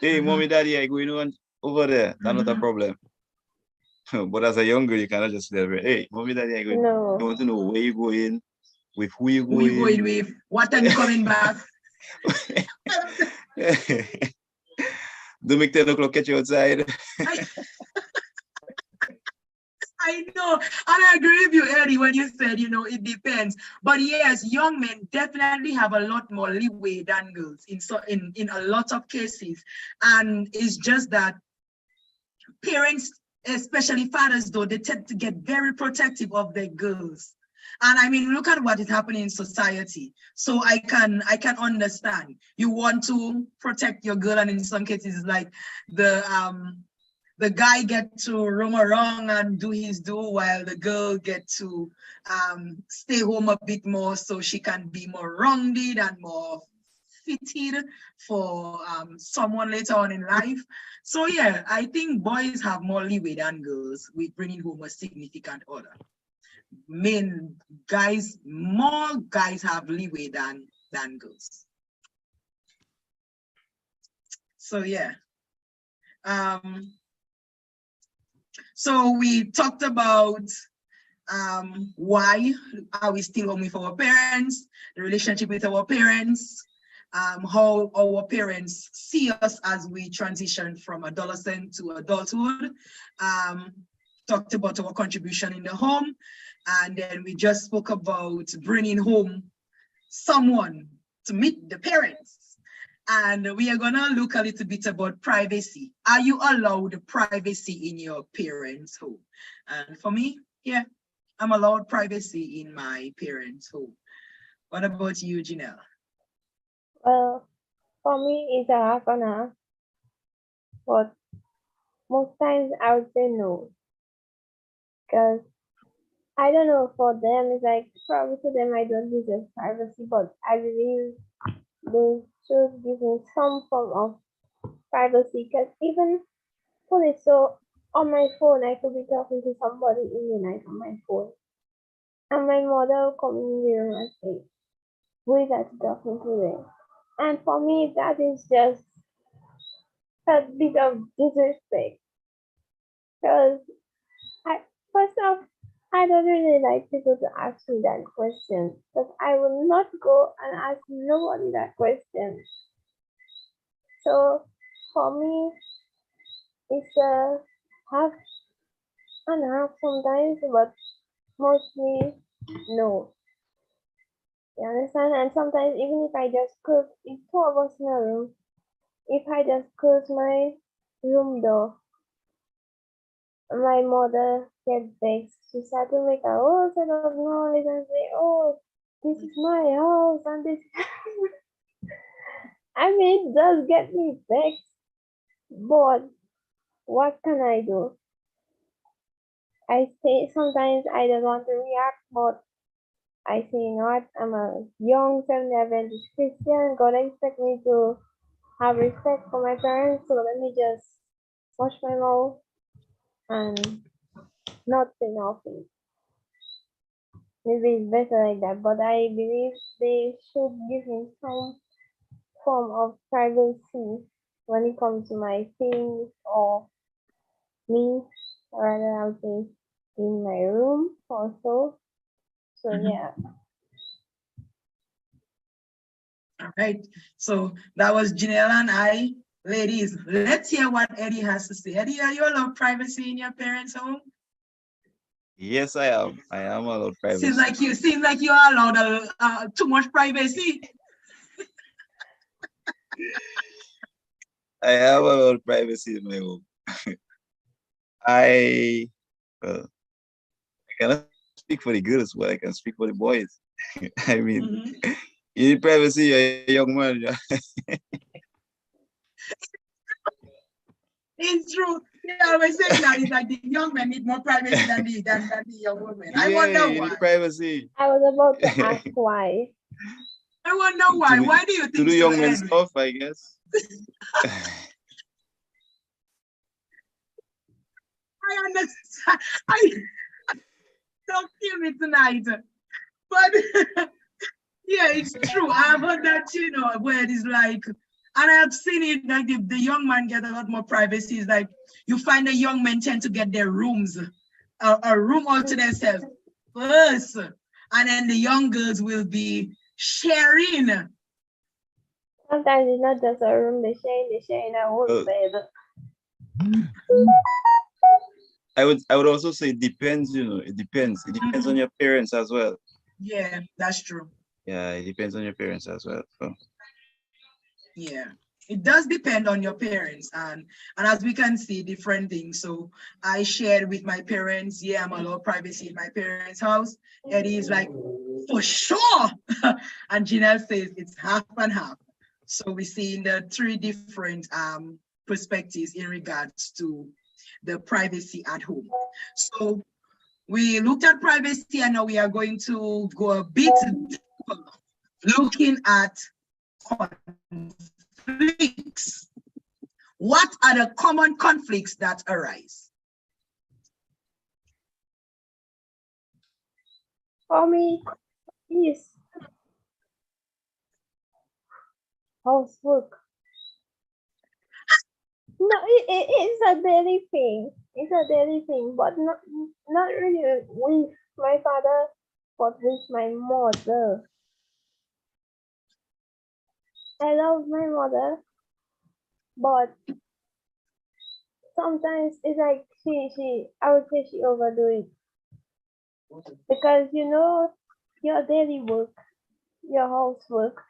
Hey, mommy, daddy, I going on over there. That's not a problem. But as a young girl, you cannot just tell me, hey, mommy, daddy, I going. No. You want to know where you going, with who you going. Who you going with? What time you coming back? Don't make 10 o'clock catch you outside. I know, and I agree with you, Eddie, when you said, it depends. But yes, young men definitely have a lot more leeway than girls in a lot of cases. And it's just that parents, especially fathers, though, they tend to get very protective of their girls. And I mean, look at what is happening in society. So I can understand. You want to protect your girl, and in some cases, like the guy get to roam around and do his while the girl get to stay home a bit more so she can be more rounded and more fitted for someone later on in life. So yeah, I think boys have more leeway than girls with bringing home a significant other. More guys have leeway than girls. So yeah. So we talked about why are we still home with our parents, the relationship with our parents, how our parents see us as we transition from adolescent to adulthood, talked about our contribution in the home, and then we just spoke about bringing home someone to meet the parents. And we are gonna look a little bit about privacy. Are you allowed privacy in your parents' home? And for me, yeah, I'm allowed privacy in my parents' home. What about you, Janelle? Well, for me, it's a half and half, but most times I would say no, because I don't know, for them, it's like probably to them I don't deserve privacy, but I believe they should give me some form of privacy, because even put it so on my phone, I could be talking to somebody in the night on my phone, and my mother will come in the room and say, "Who is that talking to them?" And for me, that is just a bit of disrespect, because I first off, I don't really like people to ask me that question, but I will not go and ask nobody that question. So for me, it's a half and half sometimes, but mostly no. You understand? And sometimes even if I just close, if two of us in a room, if I just close my room door, my mother gets vexed. She started to make a whole set of noise and say, "Oh, this is my house and this." I mean, it does get me vexed, but what can I do? I say sometimes I don't want to react, but I say, you know what? I'm a young Seventh Adventist Christian. God expect me to have respect for my parents, so let me just wash my mouth and not say nothing. Maybe it's better like that, but I believe they should give me some form of privacy when it comes to my things or me, or rather I would say in my room also. So Mhm. yeah. All right. So that was Janelle and I. Ladies, let's hear what Eddie has to say. Eddie, are you allowed privacy in your parents' home? Yes, I am. I am allowed Seems privacy. like you are allowed too much privacy. I am allowed privacy in my home. I well, I cannot speak for the girls, but I can speak for the boys. I mean, Mhm. you need privacy, you're a young man. It's true. They always say that it's like the young men need more privacy than the young women. I Yeah, wonder you why. need privacy. I was about to ask why. I wonder to why. do, Why do you to think do so, young men Edwin? stuff, I guess. I understand. I don't kill me tonight. But yeah, it's true. I've heard that, where it is like, and I've seen it like the young man get a lot more privacy. It's like you find the young men tend to get their rooms, a room all to themselves first. And then the young girls will be sharing. Sometimes it's not just a room they share in a whole Well, bed. I would also say it depends, it depends. It depends on your parents as well. Yeah, that's true. Yeah, it depends on your parents as well. So. Yeah, it does depend on your parents, and as we can see, different things. So I shared with my parents. Yeah, I'm allowed privacy in my parents' house. Eddie is like, for sure, and Janelle says it's half and half. So we see in the three different perspectives in regards to the privacy at home. So we looked at privacy, and now we are going to go a bit deeper, looking at conflicts. What are the common conflicts that arise? For me, is housework. No, it's a daily thing. It's a daily thing, but not really with my father, but with my mother. I love my mother, but sometimes it's like I would say she overdo it, because your daily work, your housework,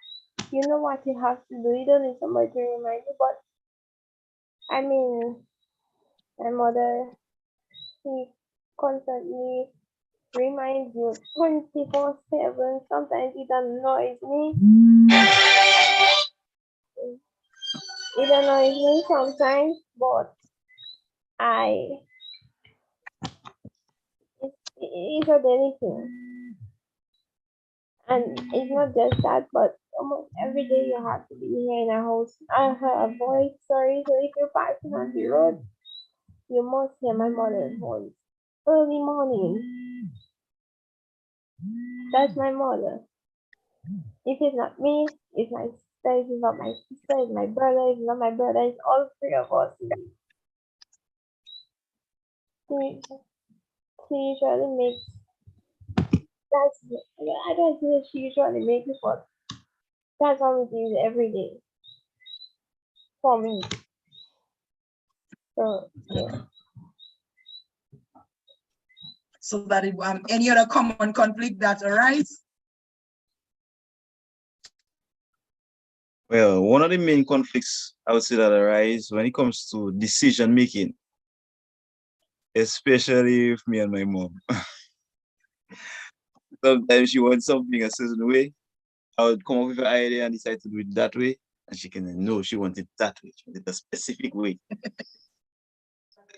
you know what you have to do. You don't need somebody to remind you. But I mean, my mother, she constantly reminds you 24/7. Sometimes it annoys me. It annoys me sometimes, but I it's a daily thing. And it's not just that, but almost every day you have to be here in a house. I have a voice, sorry, so if you're passing on the road, you must hear my mother's voice. Early morning, that's my mother. If it's not me, it's my sister, if it's not my sister, it's my brother, if it's not my brother, it's all three of us. She, she usually makes, that's, I don't say she usually makes it, but that's how it is every day for me. So, yeah. So that any other common conflict that arise? Well, one of the main conflicts I would say that arise when it comes to decision making, especially with me and my mom. Sometimes she wants something a certain way. I would come up with an idea and decide to do it that way. And she can know she wants it that way. She wants it a specific way.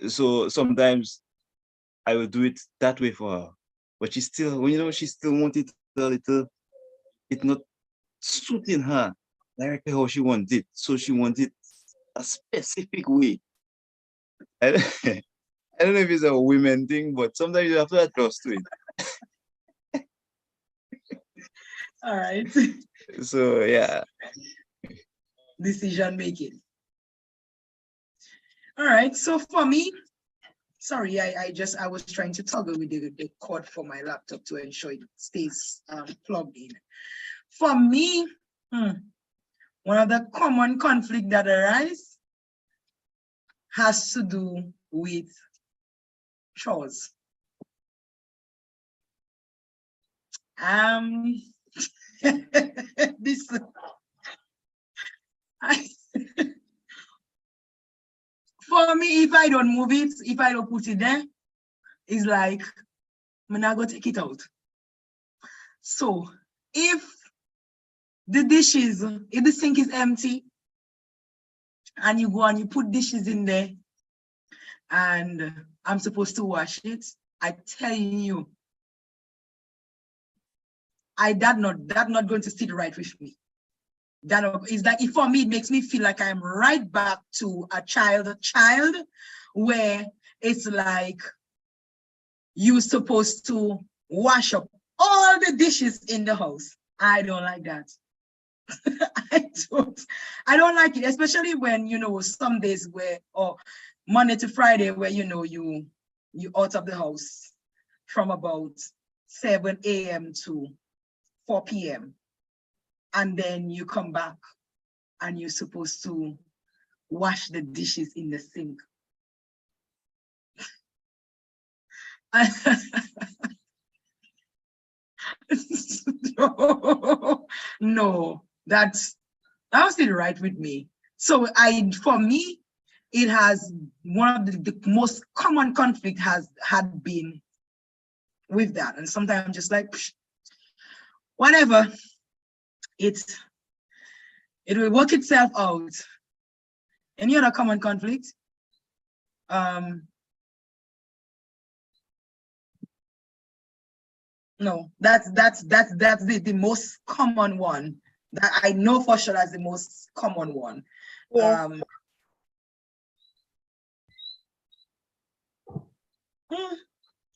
So sometimes I will do it that way for her. But she still, she still wants it a little, it's not suiting her directly how she wants it. So she wants it a specific way. I don't, I don't know if it's a women thing, but sometimes you have to adjust to it. All right. So yeah. Decision making. All right. So for me, sorry, I was trying to toggle with the cord for my laptop to ensure it stays plugged in. For me, one of the common conflict that arise has to do with chores. This for me, if I don't move it, if I don't put it there, it's like I'm not gonna take it out. So if the dishes, if the sink is empty, and you go and you put dishes in there, and I'm supposed to wash it, I tell you, that not going to sit right with me. That is like, for me, it makes me feel like I'm right back to a child, where it's like you're supposed to wash up all the dishes in the house. I don't like that. I don't like it, especially when, some days where, or Monday to Friday, where, you out of the house from about 7 a.m. to 4 p.m. And then you come back and you're supposed to wash the dishes in the sink. No, that's not right with me. So for me, it has one of the most common conflict had been with that. And sometimes I'm just like, whatever, it will work itself out. Any other common conflict? No, that's the most common one that I know for sure. That's the most common one. Yes.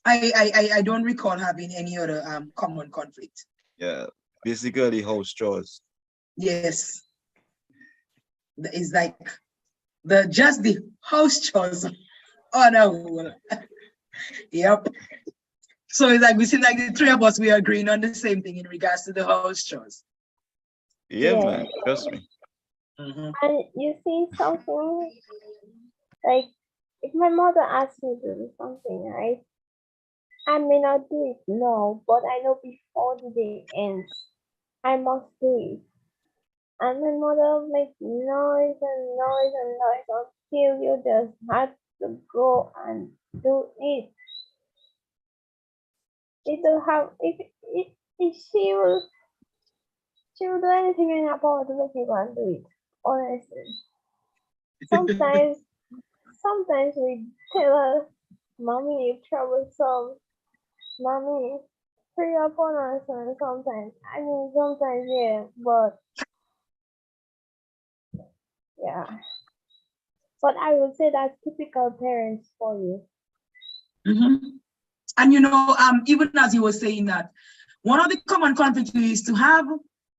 I don't recall having any other common conflict. Yeah, basically house chores. Yes, it's like just the house chores. Oh no. Yep. So it's like we seem like the three of us, we are agreeing on the same thing in regards to the house chores. Yeah, man, trust me. And you see something, like if my mother asks me to do something, right? I may not do it now, but I know before the day ends, I must do it. And my mother make noise and noise and noise until you just had to go and do it. It will have if she will do anything in her power to make you go and do it. Honestly. Sometimes we tell her, Mommy, you troublesome. Mommy, free up on us, and sometimes. I mean, sometimes, yeah, but yeah. But I would say that's typical parents for you. Mhm. And even as you were saying that, one of the common conflicts we used to have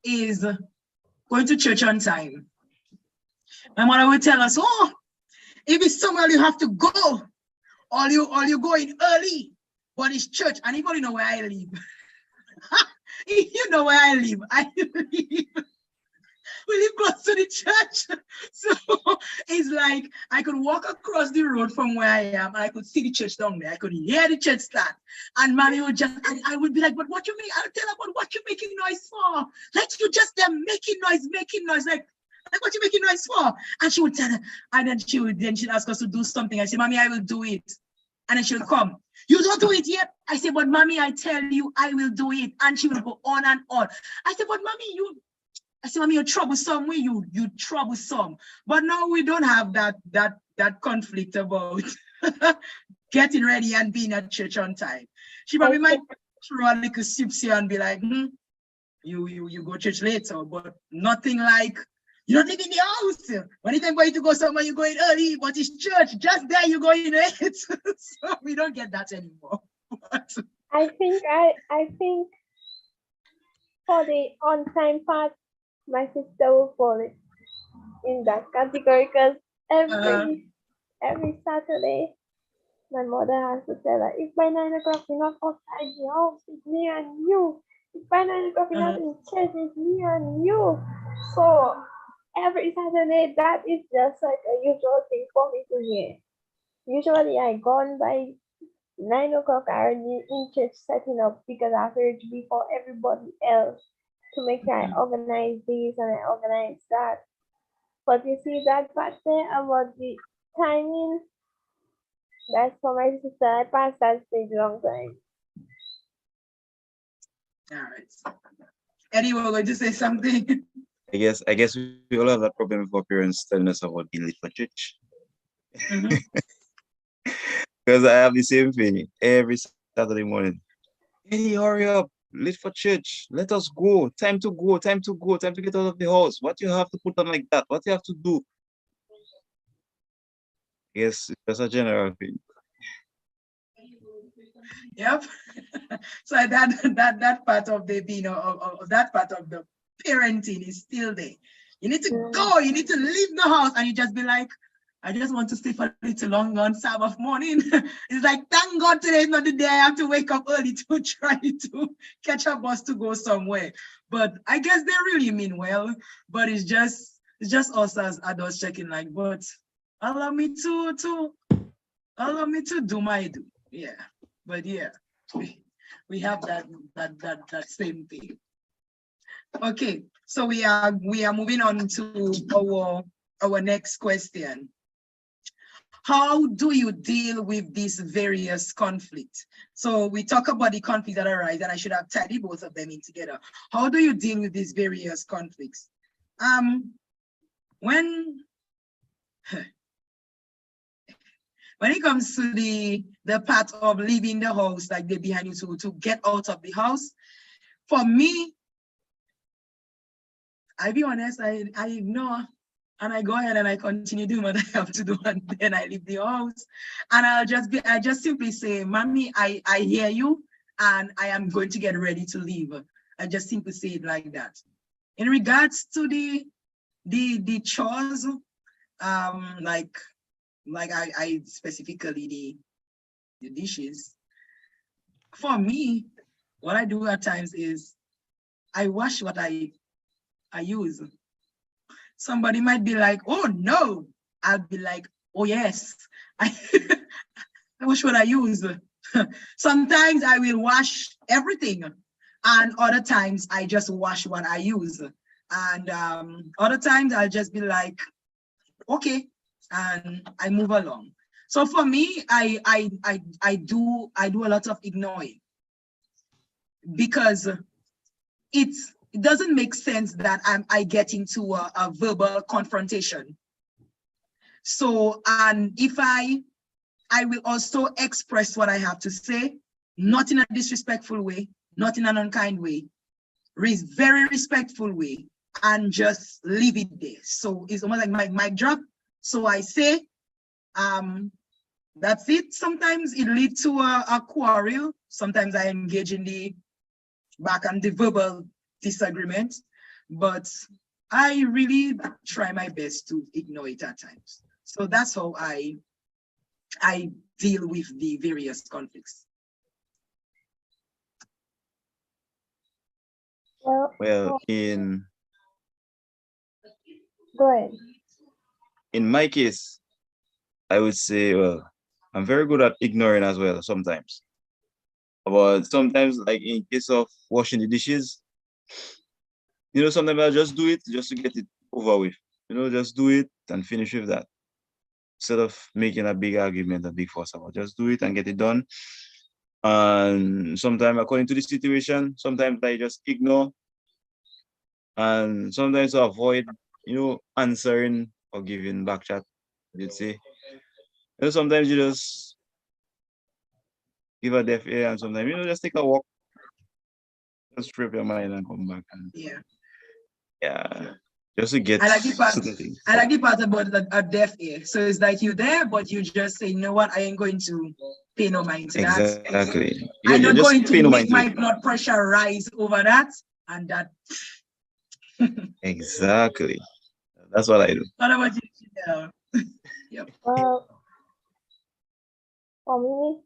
is going to church on time. My mother would tell us, "Oh, if it's somewhere you have to go, or you go in early, but it's church." And anybody know where I live? You know where I live. We live close to the church. So it's like I could walk across the road from where I am and I could see the church down there. I could hear the church start. And mommy would I would be like, "But what you make?" I'll tell her, "But what you making noise for? Like you just there making noise. Like what you making noise for?" And she would tell her, and then she'd ask us to do something. I say, "Mommy, I will do it." And then she'll come. "You don't do it yet." I say, "But mommy, I tell you, I will do it." And she will go on and on. I say, "But mommy, you're troublesome. You troublesome." But now we don't have that conflict about getting ready and being at church on time. She probably might throw a little sipsy and be like, you go church later, but nothing like you don't live in the house. When it's time for you to go somewhere, you're going early, but it's church. Just there you go in late. So we don't get that anymore. I think for the on-time part, my sister will fall in that category because every Saturday, my mother has to tell her, if by 9 o'clock you're not outside the house, it's me and you. If by 9 o'clock you're not in church, it's me and you. So every Saturday, that is just like a usual thing for me to hear. Usually I gone by 9 o'clock, I already in church setting up because I have to reach before everybody else to make sure I organize this and I organize that. But you see that part there about the timing, that's for my sister. I passed that stage long time. All right. Eddie, we're going to say something. I guess we all have that problem with our parents telling us about being late for church. Because I have the same thing every Saturday morning. "Hey, hurry up, late for church. Let us go. Time to go, time to get out of the house. What you have to put on like that? What you have to do?" Yes, that's a general thing. Yep. So that part of the of that part of the parenting is still there. You need to go, you need to leave the house, and you just be like, "I just want to stay for a little longer on Sabbath morning." It's like, thank God today is not the day I have to wake up early to try to catch a bus to go somewhere. But I guess they really mean well, but it's just us as adults checking like, but allow me to do my do. Yeah. But yeah, we have that same thing. Okay, so we are moving on to our next question. How do you deal with these various conflicts? So we talk about the conflicts that arise, and I should have tidied both of them in together. How do you deal with these various conflicts? When it comes to the part of leaving the house, like they're behind you to get out of the house, for me, I be honest, I ignore and I go ahead and I continue doing what I have to do, and then I leave the house. And I just simply say, "Mommy, I hear you and I am going to get ready to leave." I just simply say it like that. In regards to the chores, like I specifically the dishes. For me, what I do at times is I wash what I use. Somebody might be like, "Oh no," I'll be like, "Oh yes, I wash what I use." Sometimes I will wash everything, and other times I just wash what I use. And other times I'll just be like, okay, and I move along. So for me, I do a lot of ignoring, because it doesn't make sense that I get into a verbal confrontation. So, and if I will also express what I have to say, not in a disrespectful way, not in an unkind way, very respectful way, and just leave it there. So it's almost like my mic drop. So I say, that's it. Sometimes it leads to a quarrel. Sometimes I engage in the back and the verbal disagreement, but I really try my best to ignore it at times. So that's how I deal with the various conflicts. Well, go ahead. in my case, I would say, well, I'm very good at ignoring as well sometimes. But sometimes, like in case of washing the dishes, sometimes I'll just do it just to get it over with. Just do it and finish with that. Instead of making a big argument, a big fuss about, just do it and get it done. And sometimes, according to the situation, sometimes I just ignore, and sometimes to avoid, answering or giving back chat, you'd say. Sometimes you just give a deaf ear, and sometimes, just take a walk, just strip your mind and come back. And yeah, just to get I like the part, certain things. I like the part about a deaf ear. So it's like you're there, but you just say, you know what, I ain't going to pay no mind to that. Exactly. I'm not going to make my blood pressure rise over that, and that. Exactly. That's what I do. What about you? Yep. Well, for me,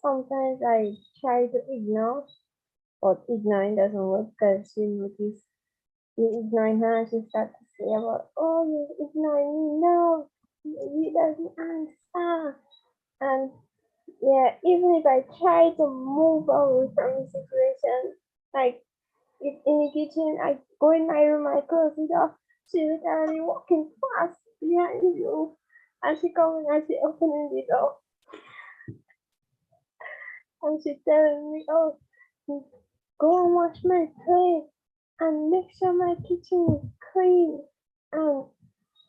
sometimes I try to ignore, but ignoring doesn't work because she notice you ignoring her and she starts to say about, oh, you're ignoring me, no, you doesn't answer. And yeah, even if I try to move away from the situation, like in the kitchen, I go in my room, I close it off, she literally walking fast behind you, and she coming and she opening the door. And she telling me, oh, go and wash my plate and make sure my kitchen is clean and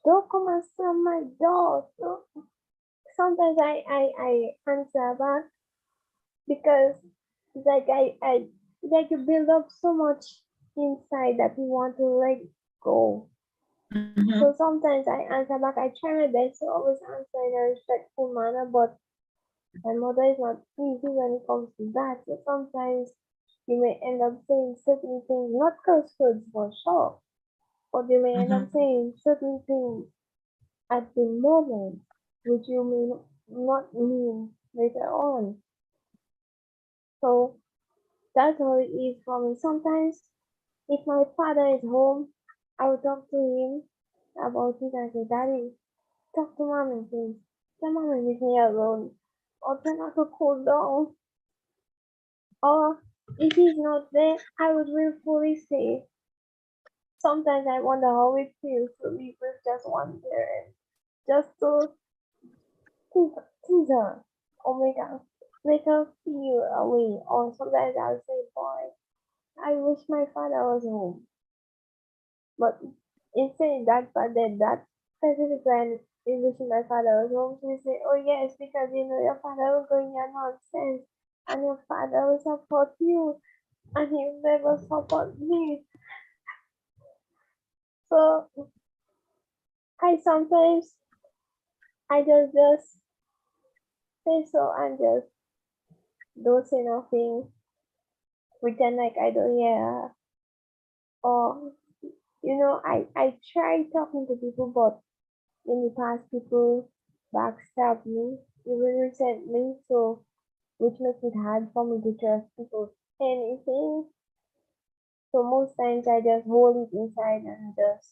don't come and slam my door. So sometimes I answer back because it's like it's like you build up so much inside that you want to let go. So sometimes I answer back. I try my best to always answer in a respectful manner, but my mother is not easy when it comes to that. So sometimes you may end up saying certain things, not curse words for sure, but you may end up saying certain things at the moment which you may not mean later on. So that's how it is for me. Sometimes if my father is home, I will talk to him about it and say, Daddy, talk to mommy, please. Tell mommy leave me alone. Or tell her to cool down. Or if he's not there, I would willfully say. Sometimes I wonder how it feels to live with just one parent. Just to tease her or make her feel away. Or sometimes I'll say, boy, I wish my father was home. But instead but then that specific when is wishing my father was home, she say, oh yes, because your father will go in your nonsense and your father will support you and he will never support me. So I sometimes just say so and just don't say nothing, pretend like I don't hear her. Or I try talking to people, but in the past people backstab me, even resent me, so which makes it hard for me to trust people anything. So most times I just hold it inside and just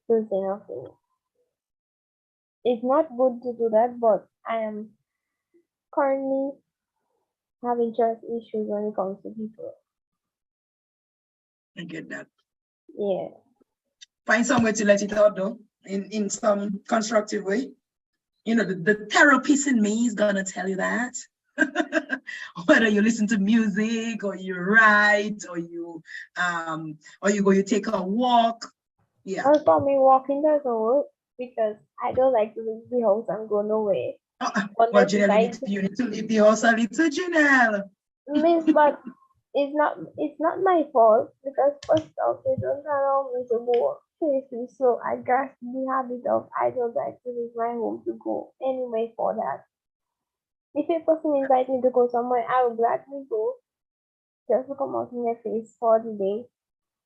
don't say nothing. It's not good to do that, but I am currently having trust issues when it comes to people. I get that. Yeah. Find some way to let it out though, in some constructive way. You know, the therapist in me is gonna tell you that. Whether you listen to music or you write or you take a walk. Yeah. And for me, walking doesn't work because I don't like to leave the house and go nowhere. Well, Unless if Janelle, you need to leave the house a little, Janelle. miss, but it's not my fault because first off they don't allow me to go places, so I got the habit of I don't like to leave my home to go anyway for that. If a person invites me to go somewhere, I will gladly go just to come out in their face for the day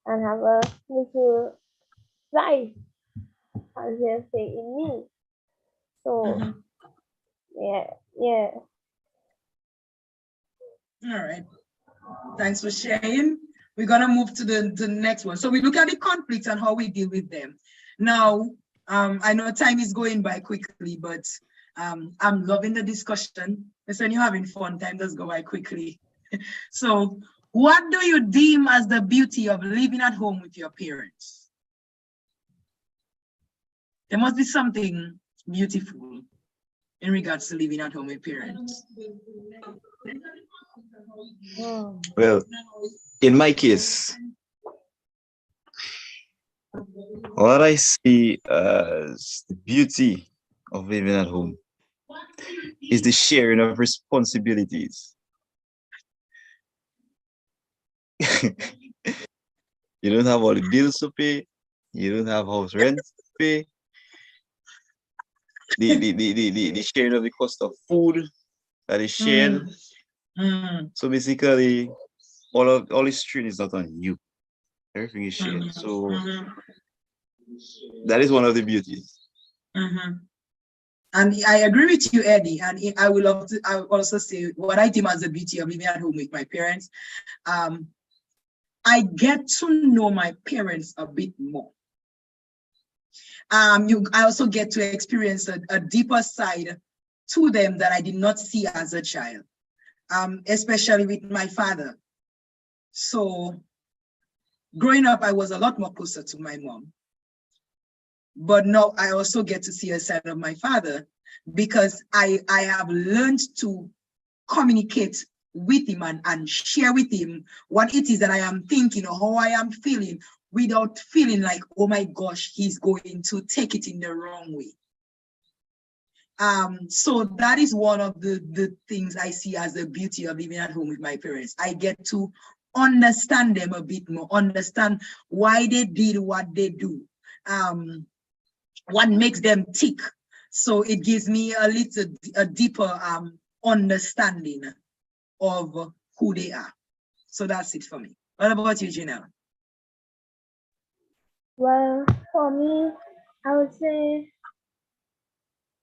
and have a little life, as they say in me. So yeah. All right. Thanks for sharing. We're gonna move to the next one. So we look at the conflicts and how we deal with them. Now, I know time is going by quickly, but I'm loving the discussion. It's when you're having fun, time does go by quickly. So what do you deem as the beauty of living at home with your parents? There must be something beautiful in regards to living at home with parents. Well, in my case, what I see as the beauty of living at home is the sharing of responsibilities. You don't have all the bills to pay, you don't have house rent to pay, the sharing of the cost of food that is shared. So basically, all the strain is not on you. Everything is shared. So that is one of the beauties. And I agree with you, Eddie. And I will also say what I deem as the beauty of living at home with my parents. I get to know my parents a bit more. I also get to experience a deeper side to them that I did not see as a child, especially with my father. So growing up, I was a lot more closer to my mom. But now I also get to see a side of my father because I have learned to communicate with him and share with him what it is that I am thinking or how I am feeling without feeling like, oh my gosh, he's going to take it in the wrong way. So that is one of the things I see as the beauty of living at home with my parents. I get to understand them a bit more, understand why they did what they do, what makes them tick. So it gives me a deeper understanding of who they are. So that's it for me. What about you, Janelle? Well, for me, I would say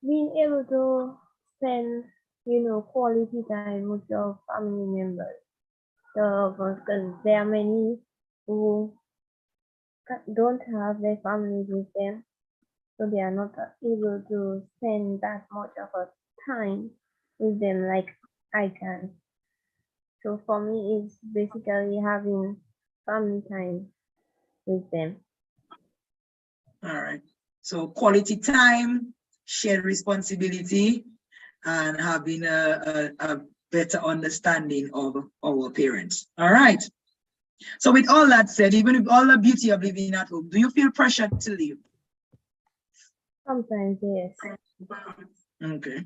being able to spend, quality time with your family members. So, because there are many who don't have their families with them, so they are not able to spend that much of a time with them like I can. So for me, it's basically having family time with them. All right. So quality time, shared responsibility, and having a better understanding of our parents. All right. So with all that said, even with all the beauty of living at home, do you feel pressured to leave? Sometimes, yes. Okay.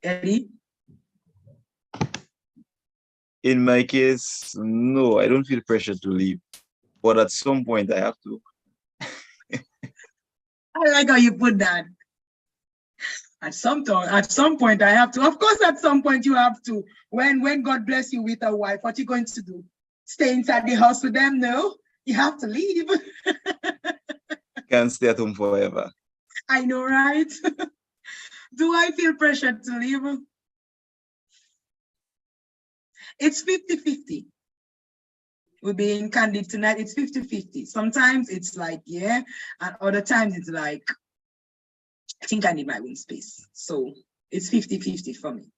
Eddie? In my case, no, I don't feel pressure to leave. But at some point, I have to. I like how you put that. At some point, I have to. Of course, at some point, you have to. When God bless you with a wife, what are you going to do? Stay inside the house with them? No, you have to leave. Can't stay at home forever. I know, right? Do I feel pressured to leave? It's 50-50. We're being candid tonight. It's 50-50. Sometimes it's like, yeah, and other times it's like, I think I need my own space. So it's 50-50 for me.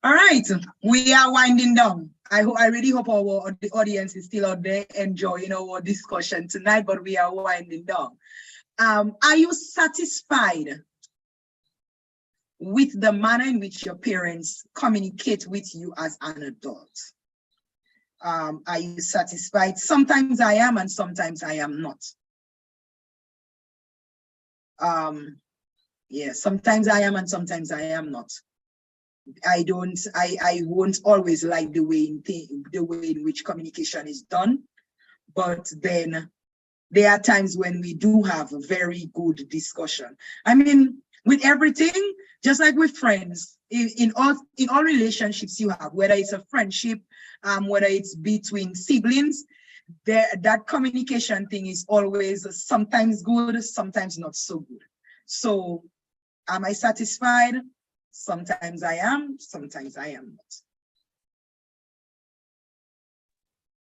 All right, we are winding down. I really hope the audience is still out there enjoying our discussion tonight, but we are winding down. Are you satisfied with the manner in which your parents communicate with you as an adult? Are you satisfied? Sometimes I am and sometimes I am not. Yeah, sometimes I am and sometimes I am not. I won't always like the way in which communication is done, but then there are times when we do have a very good discussion. I mean, with everything, just like with friends, in all relationships you have, whether it's a friendship, whether it's between siblings, that communication thing is always sometimes good, sometimes not so good. So am I satisfied? Sometimes I am, sometimes I am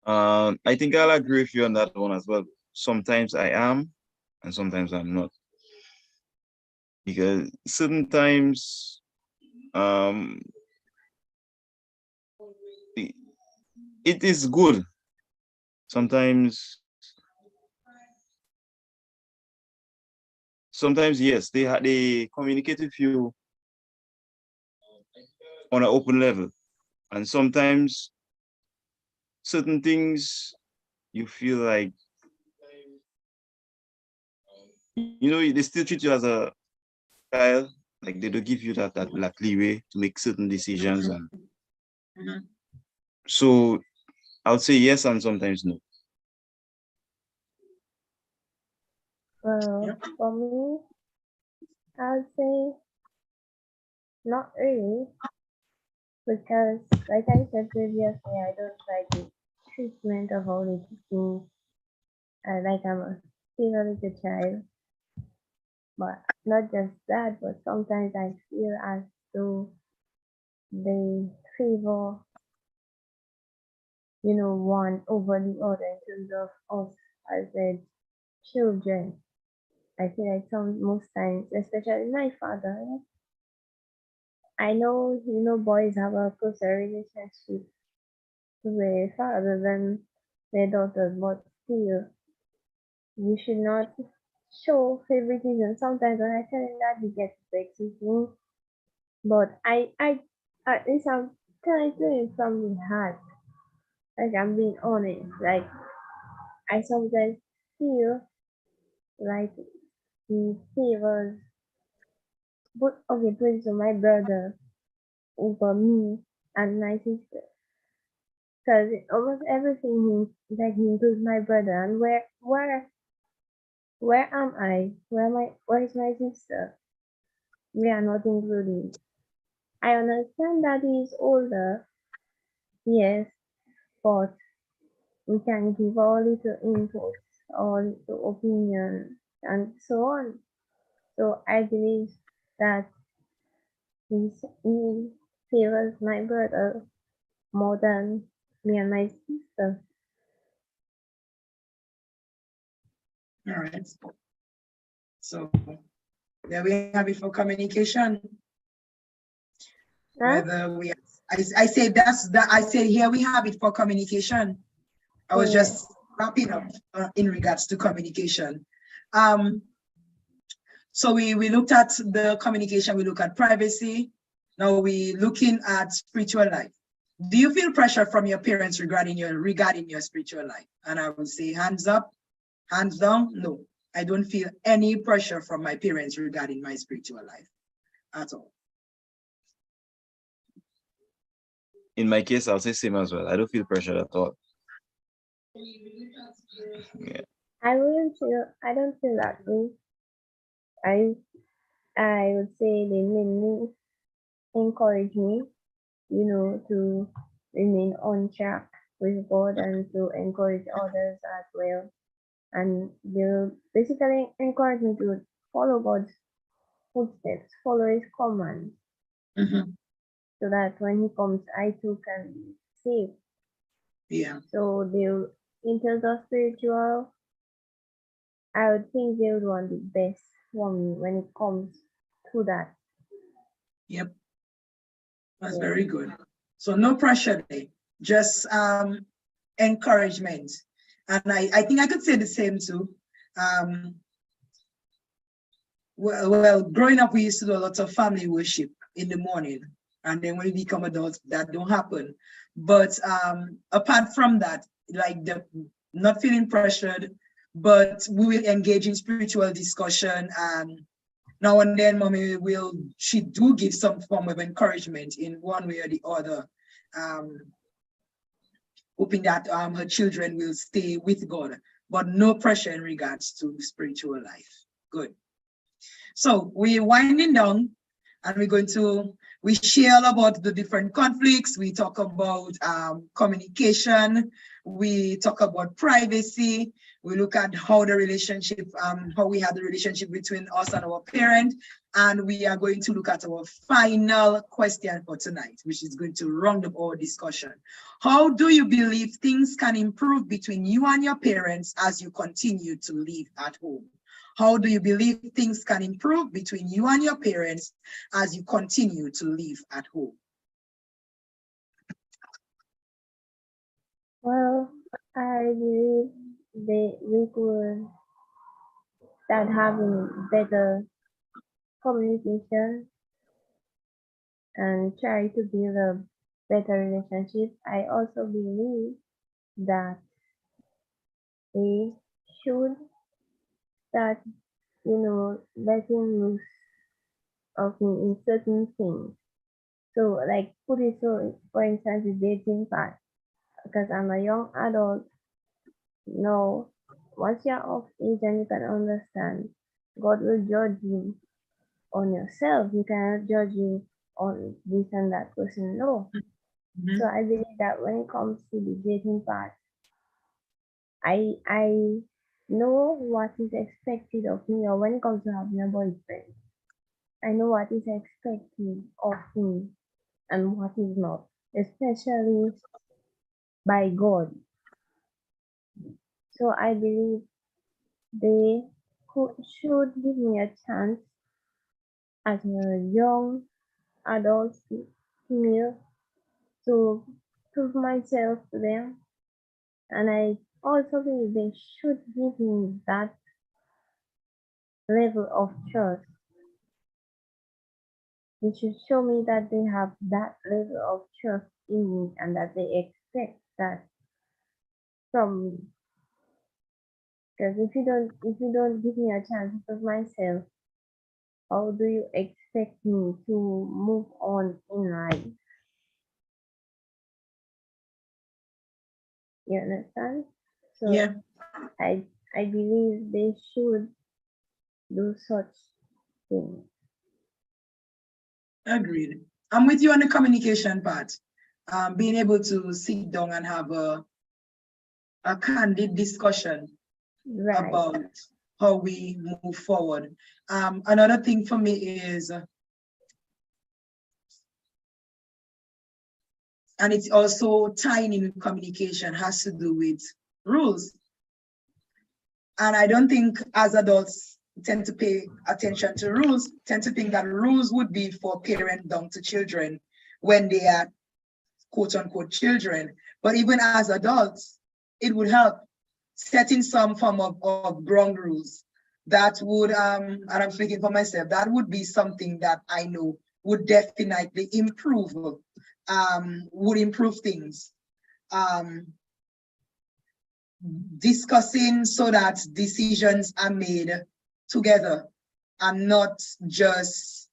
not. I think I'll agree with you on that one as well. Sometimes I am, and sometimes I'm not. Because certain times, it is good. Sometimes yes, they communicate with you on an open level, and sometimes certain things you feel like, they still treat you as a child, like they don't give you that leeway to make certain decisions. And so I would say yes and sometimes no. For me, I would say not really, because like I said previously, I don't like the treatment of all the things. Like I'm still a little child. But not just that, but sometimes I feel as though they favor, one over the other in terms of us as a children. I feel like most times, especially my father, I know, boys have a closer relationship to their father than their daughters, but still, you should not show favoritism. Sometimes when I tell him that, he gets vexed with me. But I at least I'm telling it from the heart. Like I'm being honest. Like I sometimes feel like he favors, but okay, put it to my brother over me and my sister. Because almost everything he includes my brother. And where am I? Where is my sister? We are not included. I understand that he is older, yes, but we can give our little input, our little opinion, and so on. So I believe that he favors my brother more than me and my sister. All right. So there we have it for communication. Huh? Whether I say I say here we have it for communication. I was just wrapping up in regards to communication. So we looked at the communication, we look at privacy. Now we're looking at spiritual life. Do you feel pressure from your parents regarding your spiritual life? And I would say hands up, hands down, no. I don't feel any pressure from my parents regarding my spiritual life at all. In my case, I'll say same as well. I don't feel pressure at all. Yeah. I don't feel that way. I would say they mainly encourage me, to remain on track with God and to encourage others as well. And they'll basically encourage me to follow God's footsteps, follow His commands, so that when He comes, I too can be saved. Yeah. So they'll, in terms of spiritual, I would think they would want the best for me when it comes to that. Yep. That's very good. So no pressure there, just encouragement. And I think I could say the same too. Well, growing up, we used to do a lot of family worship in the morning. And then when we become adults, that don't happen. But apart from that, like not feeling pressured, but we will engage in spiritual discussion. And now and then, mommy she do give some form of encouragement in one way or the other, hoping that her children will stay with God, but no pressure in regards to spiritual life. Good. So we're winding down, and we share all about the different conflicts. We talk about communication. We talk about privacy. We look at how the relationship, how we had the relationship between us and our parent. And we are going to look at our final question for tonight, which is going to round up our discussion. How do you believe things can improve between you and your parents as you continue to live at home? How do you believe things can improve between you and your parents as you continue to live at home? Well, I believe we could start having better communication and try to build a better relationship. I also believe that they should start, letting loose of me in certain things. So, like, put it so, for instance, the dating part, because I'm a young adult. No, once you're of age and you can understand, God will judge you on yourself. You cannot judge you on this and that person. No. Mm-hmm. So I believe that when it comes to the dating part, I know what is expected of me, or when it comes to having a boyfriend, I know what is expected of me and what is not, especially by God. So I believe they should give me a chance as a young adult female to prove myself to them. And I also believe they should give me that level of trust. They should show me that they have that level of trust in me and that they expect that from me. Because if you don't give me a chance to prove myself, how do you expect me to move on in life? You understand? So Yeah. I believe they should do such things. Agreed. I'm with you on the communication part. Being able to sit down and have a candid discussion about how we move forward. Another thing for me is, and it's also tying in with communication, has to do with rules. And I don't think as adults tend to pay attention to rules, tend to think that rules would be for parents down to children when they are quote unquote children. But even as adults, it would help setting some form of ground rules that would, and I'm speaking for myself, that would be something that I know would definitely improve, would improve things. Discussing so that decisions are made together and not just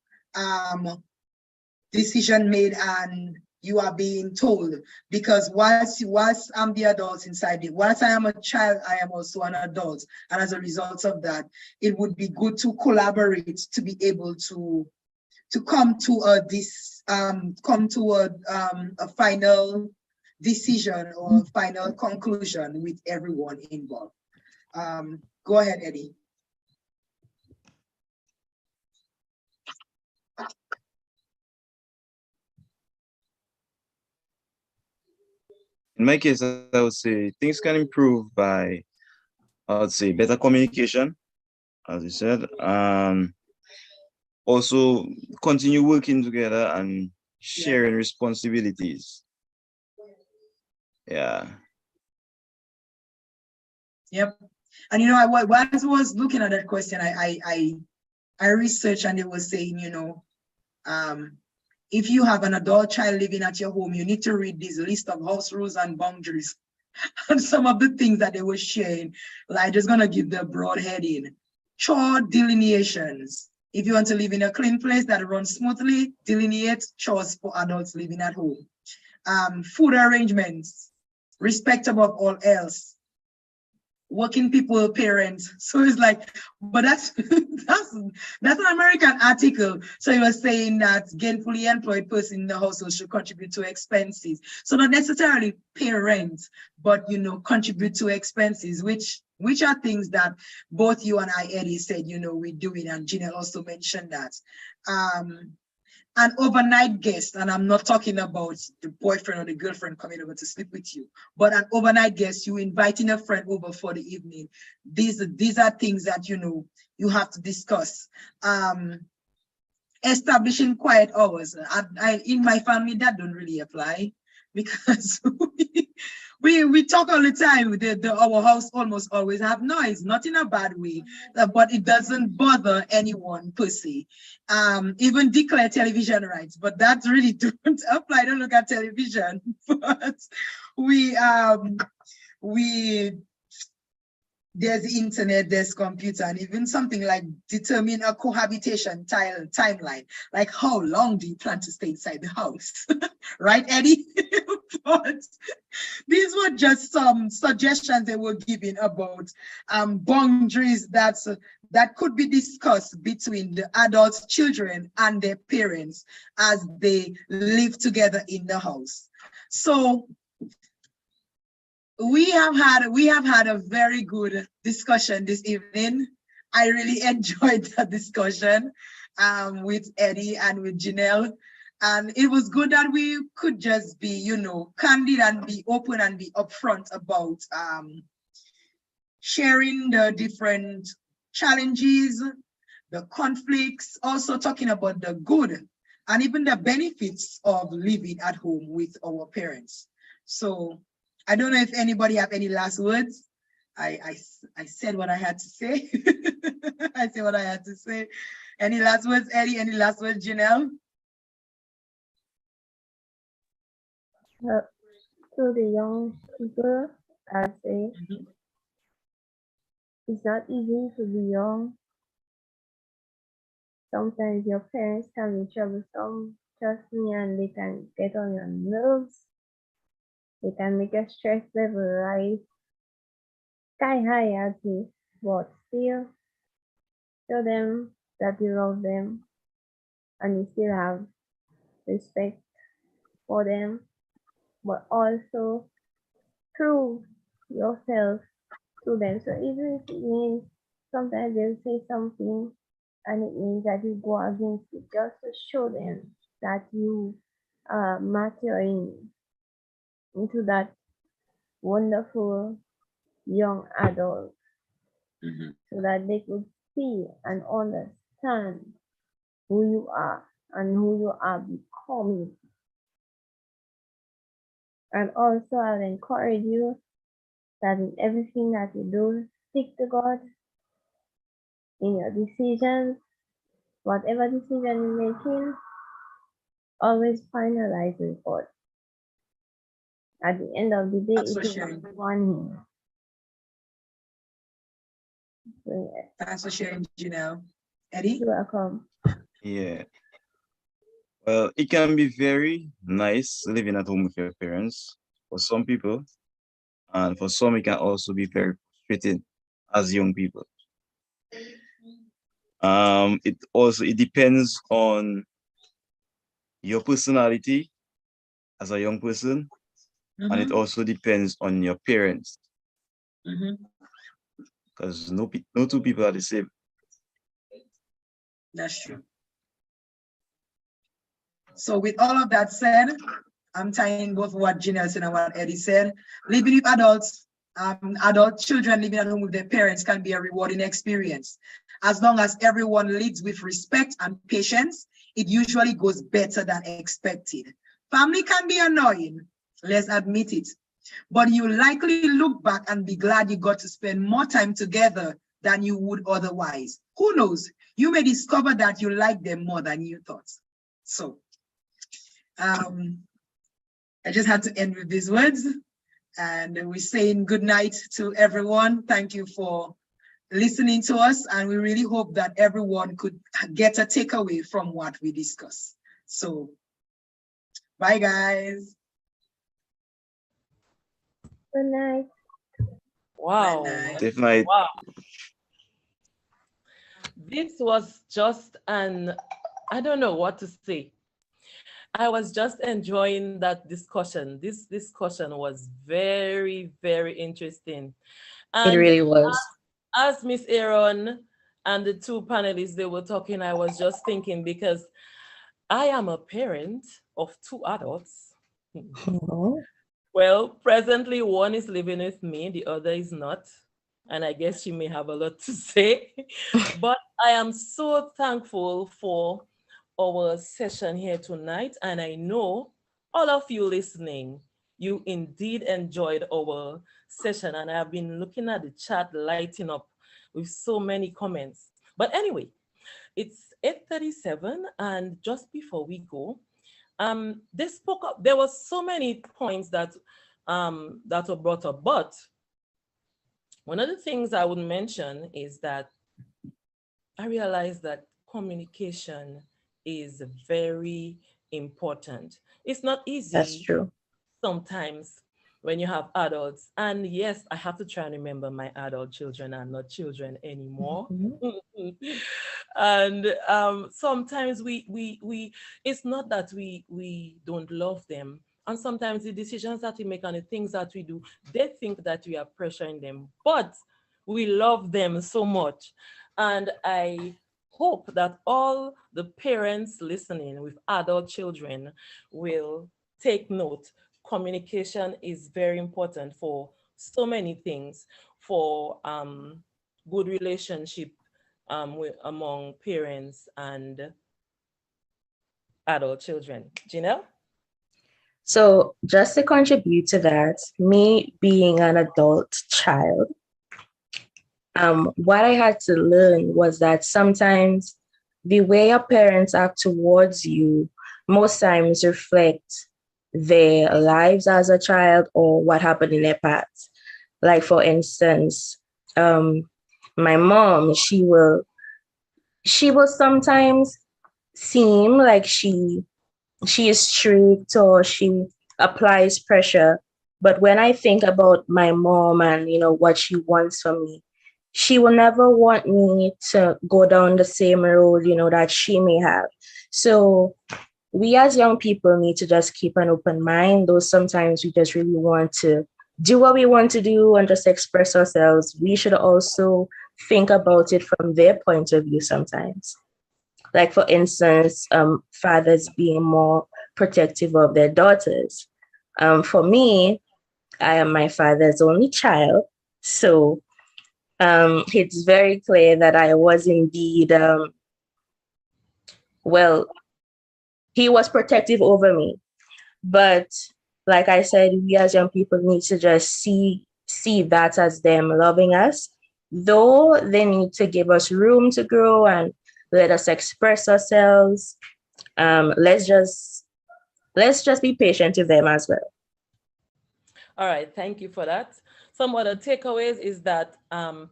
decision made and you are being told. Because whilst I'm the adult inside it, whilst I am a child, I am also an adult. And as a result of that, it would be good to collaborate to be able to come to a final decision or final conclusion with everyone involved. Go ahead, Eddie. In my case, I would say things can improve by, I would say, better communication, as you said. Also, continue working together and sharing responsibilities. Yeah. Yep. And you know, while I was looking at that question, I researched, and it was saying, you know, if you have an adult child living at your home, you need to read this list of house rules and boundaries. And some of the things that they were sharing, like just gonna give the broad heading. Chore delineations. If you want to live in a clean place that runs smoothly, delineate chores for adults living at home. Food arrangements, respect above all else. Working people, parents. So it's like, but that's that's an American article. So he was saying that gainfully employed person in the household should contribute to expenses. So not necessarily pay rent, but you know, contribute to expenses, which are things that both you and I, Eddie, said, you know, we're doing, and Janelle also mentioned that. An overnight guest, and I'm not talking about the boyfriend or the girlfriend coming over to sleep with you, but an overnight guest, you inviting a friend over for the evening. These are things that, you know, you have to discuss. Establishing quiet hours. In my family, that don't really apply, because we talk all the time. Our house almost always have noise, not in a bad way, but it doesn't bother anyone per se. Even declare television rights, but that really don't apply. Don't look at television. But there's the internet, there's computer, and even something like determine a cohabitation timeline. Like, how long do you plan to stay inside the house? Right, Eddie? But these were just some suggestions they were giving about boundaries that could be discussed between the adults, children, and their parents as they live together in the house. So we have had a very good discussion this evening. I really enjoyed the discussion with Eddie and with Janelle. And it was good that we could just be, you know, candid and be open and be upfront about sharing the different challenges, the conflicts, also talking about the good and even the benefits of living at home with our parents. So I don't know if anybody have any last words. I said what I had to say. I said what I had to say. Any last words, Eddie? Any last words, Janelle? To the young people, I say it's not easy to be young. Sometimes your parents can be troublesome, trust me, and they can get on your nerves. They can make your stress level rise sky high at you, but still show them that you love them and you still have respect for them, but also prove yourself to them. So even if it means sometimes they'll say something and it means that you go against it, just to show them that you are maturing into that wonderful young adult, so that they could see and understand who you are and who you are becoming. And also I'll encourage you that in everything that you do, stick to God in your decisions. Whatever decision you're making, always finalize with God. At the end of the day, That's it for is sharing. one. So, yes, Thanks for sharing, Janelle. Eddie? you're welcome. Yeah. Well, it can be very nice living at home with your parents for some people, and for some it can also be very frustrating as young people. It depends on your personality as a young person, and it also depends on your parents, because no two people are the same. That's true. So with all of that said, I'm tying both what Janelle said and what Eddie said. Living with adults, adult children living at home with their parents can be a rewarding experience. As long as everyone leads with respect and patience, it usually goes better than expected. Family can be annoying, let's admit it, but you likely look back and be glad you got to spend more time together than you would otherwise. Who knows? You may discover that you like them more than you thought. So, I just had to end with these words, and we're saying good night to everyone. Thank you for listening to us, and we really hope that everyone could get a takeaway from what we discuss. So, bye guys. Good night. Wow. Good night. Safe night. Wow. This was just I don't know what to say. I was just enjoying that discussion. This discussion was very, very interesting. It And really was. as Miss Aaron and the two panelists they were talking, I was just thinking because I am a parent of two adults. Mhm. Well, presently one is living with me, the other is not. And I guess she may have a lot to say. But I am so thankful for our session here tonight. And I know all of you listening, you indeed enjoyed our session. And I've been looking at the chat lighting up with so many comments. But anyway, it's 8:37, and just before we go, they spoke up. There was so many points that that were brought up, but one of the things I would mention is that I realized that communication is very important. It's not That's easy true. sometimes when you have adults. And yes, I have to try and remember my adult children are not children anymore. Mhm. And sometimes we it's not that we don't love them. And sometimes the decisions that we make and the things that we do, they think that we are pressuring them, but we love them so much. And I hope that all the parents listening with adult children will take note. Communication is very important for so many things, for good relationship among parents and adult children. Janelle? So, just to contribute to that, me being an adult child, what I had to learn was that sometimes the way your parents act towards you most times reflect their lives as a child or what happened in their past. Like for instance, my mom, she will sometimes seem like she is strict or she applies pressure. But when I think about my mom and what she wants from me, she will never want me to go down the same road, that she may have. So we as young people need to just keep an open mind, though sometimes we just really want to do what we want to do and just express ourselves. We should also think about it from their point of view sometimes. Like for instance, fathers being more protective of their daughters. For me, I am my father's only child, so it's very clear that I was indeed, well, he was protective over me. But like I said, we as young people need to just see that as them loving us, though they need to give us room to grow and let us express ourselves. Let's just be patient with them as well. All right, thank you for that. Some other takeaways is that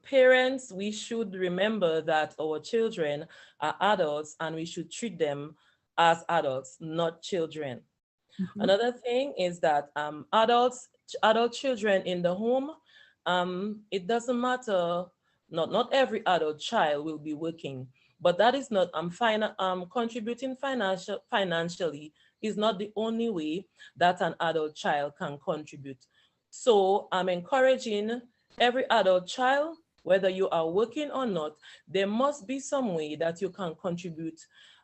parents, we should remember that our children are adults and we should treat them as adults, not children. Mhm. Another thing is that adult children in the home, it doesn't matter. Not every adult child will be working, but that is not contributing financially is not the only way that an adult child can contribute. So I'm encouraging every adult child, whether you are working or not, there must be some way that you can contribute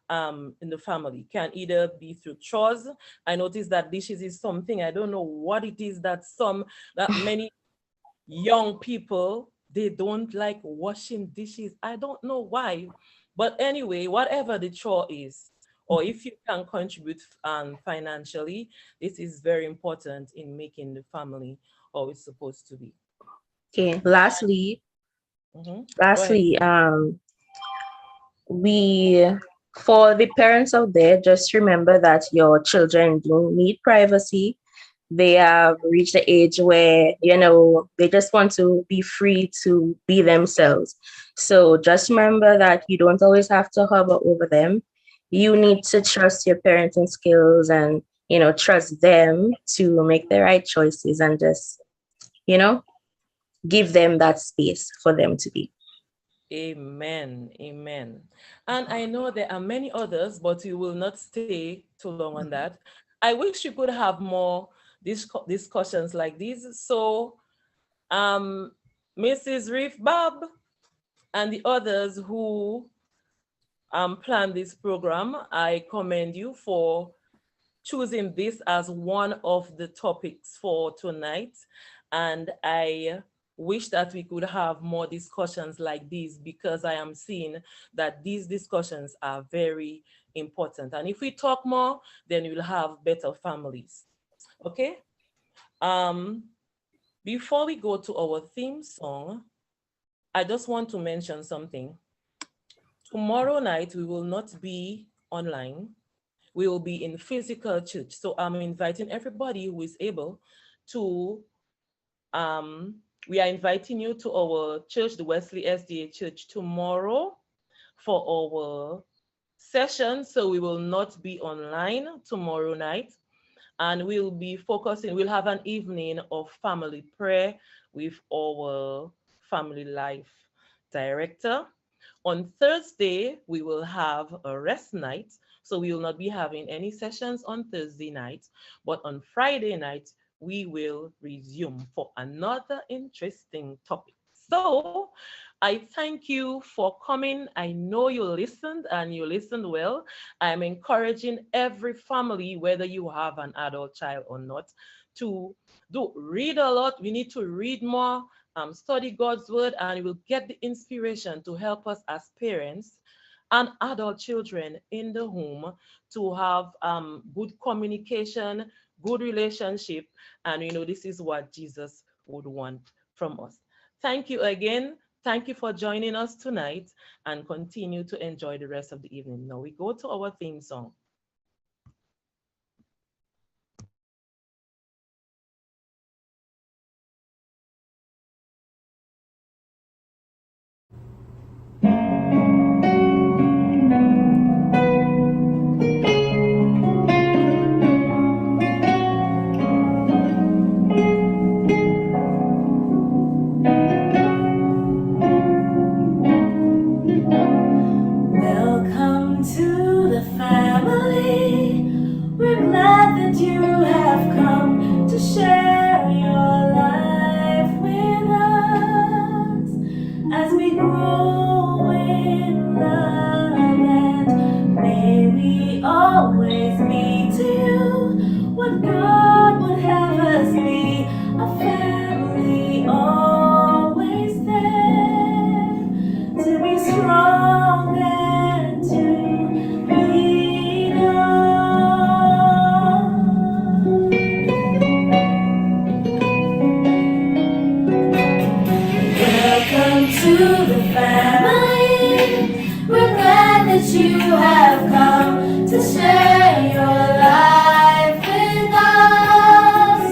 in the family. Can either be through chores. I noticed that dishes is something, I don't know what it is that many young people, they don't like washing dishes. I don't know why. But anyway, whatever the chore is, or if you can contribute financially, this is very important in making the family how it's supposed to be. Okay. Lastly, Go ahead. we for the parents out there, just remember that your children do need privacy. They have reached the age where, they just want to be free to be themselves. So just remember that you don't always have to hover over them. You need to trust your parenting skills and, trust them to make the right choices and just, give them that space for them to be. Amen. Amen. And I know there are many others, but we will not stay too long on that. I wish we could have more discussions like these. So, Mrs. Reef Bob and the others who planned this program, I commend you for choosing this as one of the topics for tonight. And I wish that we could have more discussions like these, because I am seeing that these discussions are very important. And if we talk more, then we'll have better families. Okay? Before we go to our theme song, I just want to mention something. Tomorrow night, we will not be online. We will be in physical church. So I'm inviting everybody who is able to, we are inviting you to our church, the Wesley SDA Church, tomorrow for our session. So we will not be online tomorrow night. And we'll be focusing, we'll have an evening of family prayer with our family life director. On Thursday, we will have a rest night. So we will not be having any sessions on Thursday night, but on Friday night, we will resume for another interesting topic. So I thank you for coming. I know you listened and you listened well. I'm encouraging every family, whether you have an adult child or not, to read a lot. We need to read more, study God's word, and we'll get the inspiration to help us as parents and adult children in the home to have good communication, good relationship. And this is what Jesus would want from us. Thank you again. Thank you for joining us tonight, and continue to enjoy the rest of the evening. Now we go to our theme song. Welcome to the family. We're glad that you have come to share your life with us as we grow in love, and may we always be to you what God would have us be, a family always there to be strong and to lean on. Welcome to the family. We're glad that you have come to share your life with us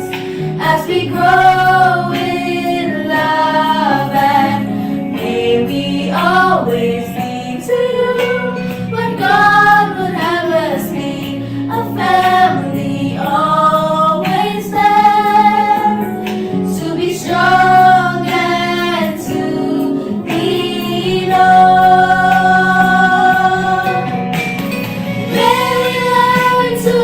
as we grow in love, and may we always be to you what God would have us be, a family always there to be strong and to lean on. May we learn to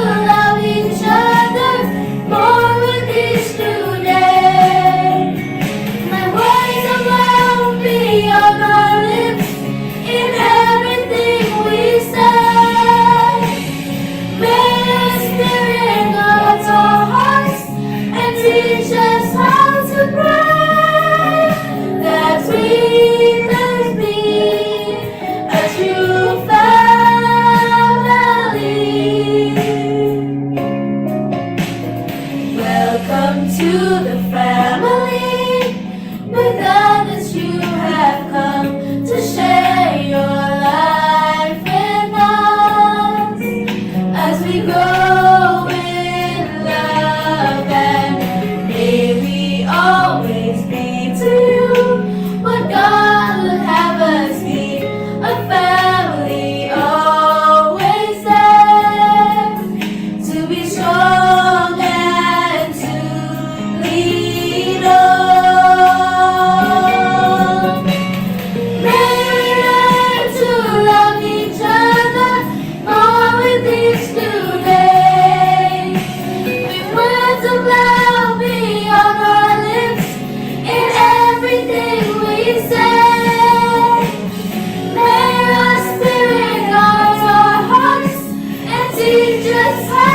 to the family. We're glad that you have come to share your life with us as we grow in love, and may we always be to you what God would have us be, a family always there to be strong and to lead on. May we learn to love each other more with each new day. With words of love be on our lips in everything we say. May our spirit guard our hearts and teach us how